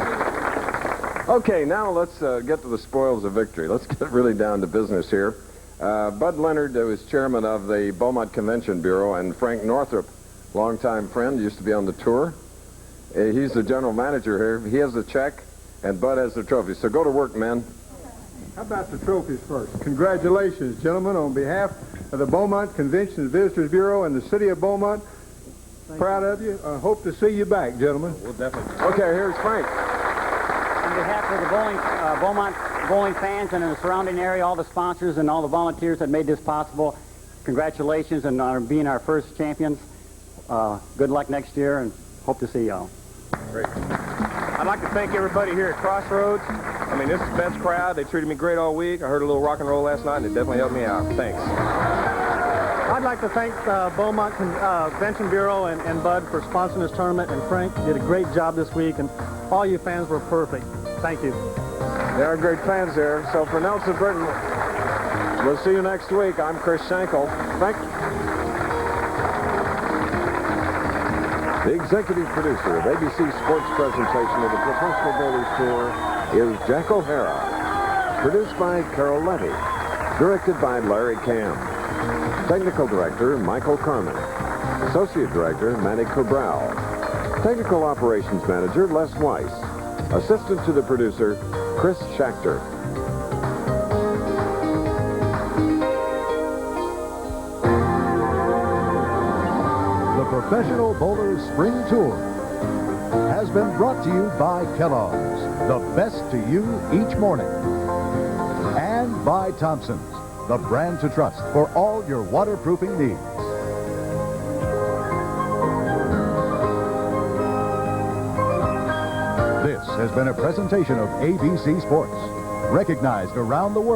you. Okay, now let's get to the spoils of victory. Let's get really down to business here. Bud Leonard was chairman of the Beaumont Convention Bureau, and Frank Northrup, longtime friend, used to be on the tour. He's the general manager here. He has the check, and Bud has the trophy. So go to work, men. How about the trophies first? Congratulations, gentlemen, on behalf of the Beaumont Convention and Visitors Bureau and the City of Beaumont. Proud of you. I hope to see you back, gentlemen. We'll definitely. Okay, here's Frank. On behalf of the Beaumont bowling fans and in the surrounding area, all the sponsors and all the volunteers that made this possible, congratulations on being our first champions. Good luck next year, and hope to see y'all. Great. I'd like to thank everybody here at Crossroads. I mean, this is the best crowd. They treated me great all week. I heard a little rock and roll last night, and it definitely helped me out. Thanks. I'd like to thank Beaumont Convention Bureau and Bud for sponsoring this tournament, and Frank did a great job this week, and all you fans were perfect. Thank you. There are great fans there. So for Nelson Burton, we'll see you next week. I'm Chris Schenkel. Frank. The executive producer of ABC Sports presentation of the Professional Bowlers Tour is Jack O'Hara. Produced by Carol Letty. Directed by Larry Cam. Technical Director, Michael Carmen. Associate Director, Manny Cabral. Technical Operations Manager, Les Weiss. Assistant to the producer, Chris Schachter. The Professional Bowlers Spring Tour has been brought to you by Kellogg's, the best to you each morning. And by Thompson's, the brand to trust for all your waterproofing needs. This has been a presentation of ABC Sports, recognized around the world.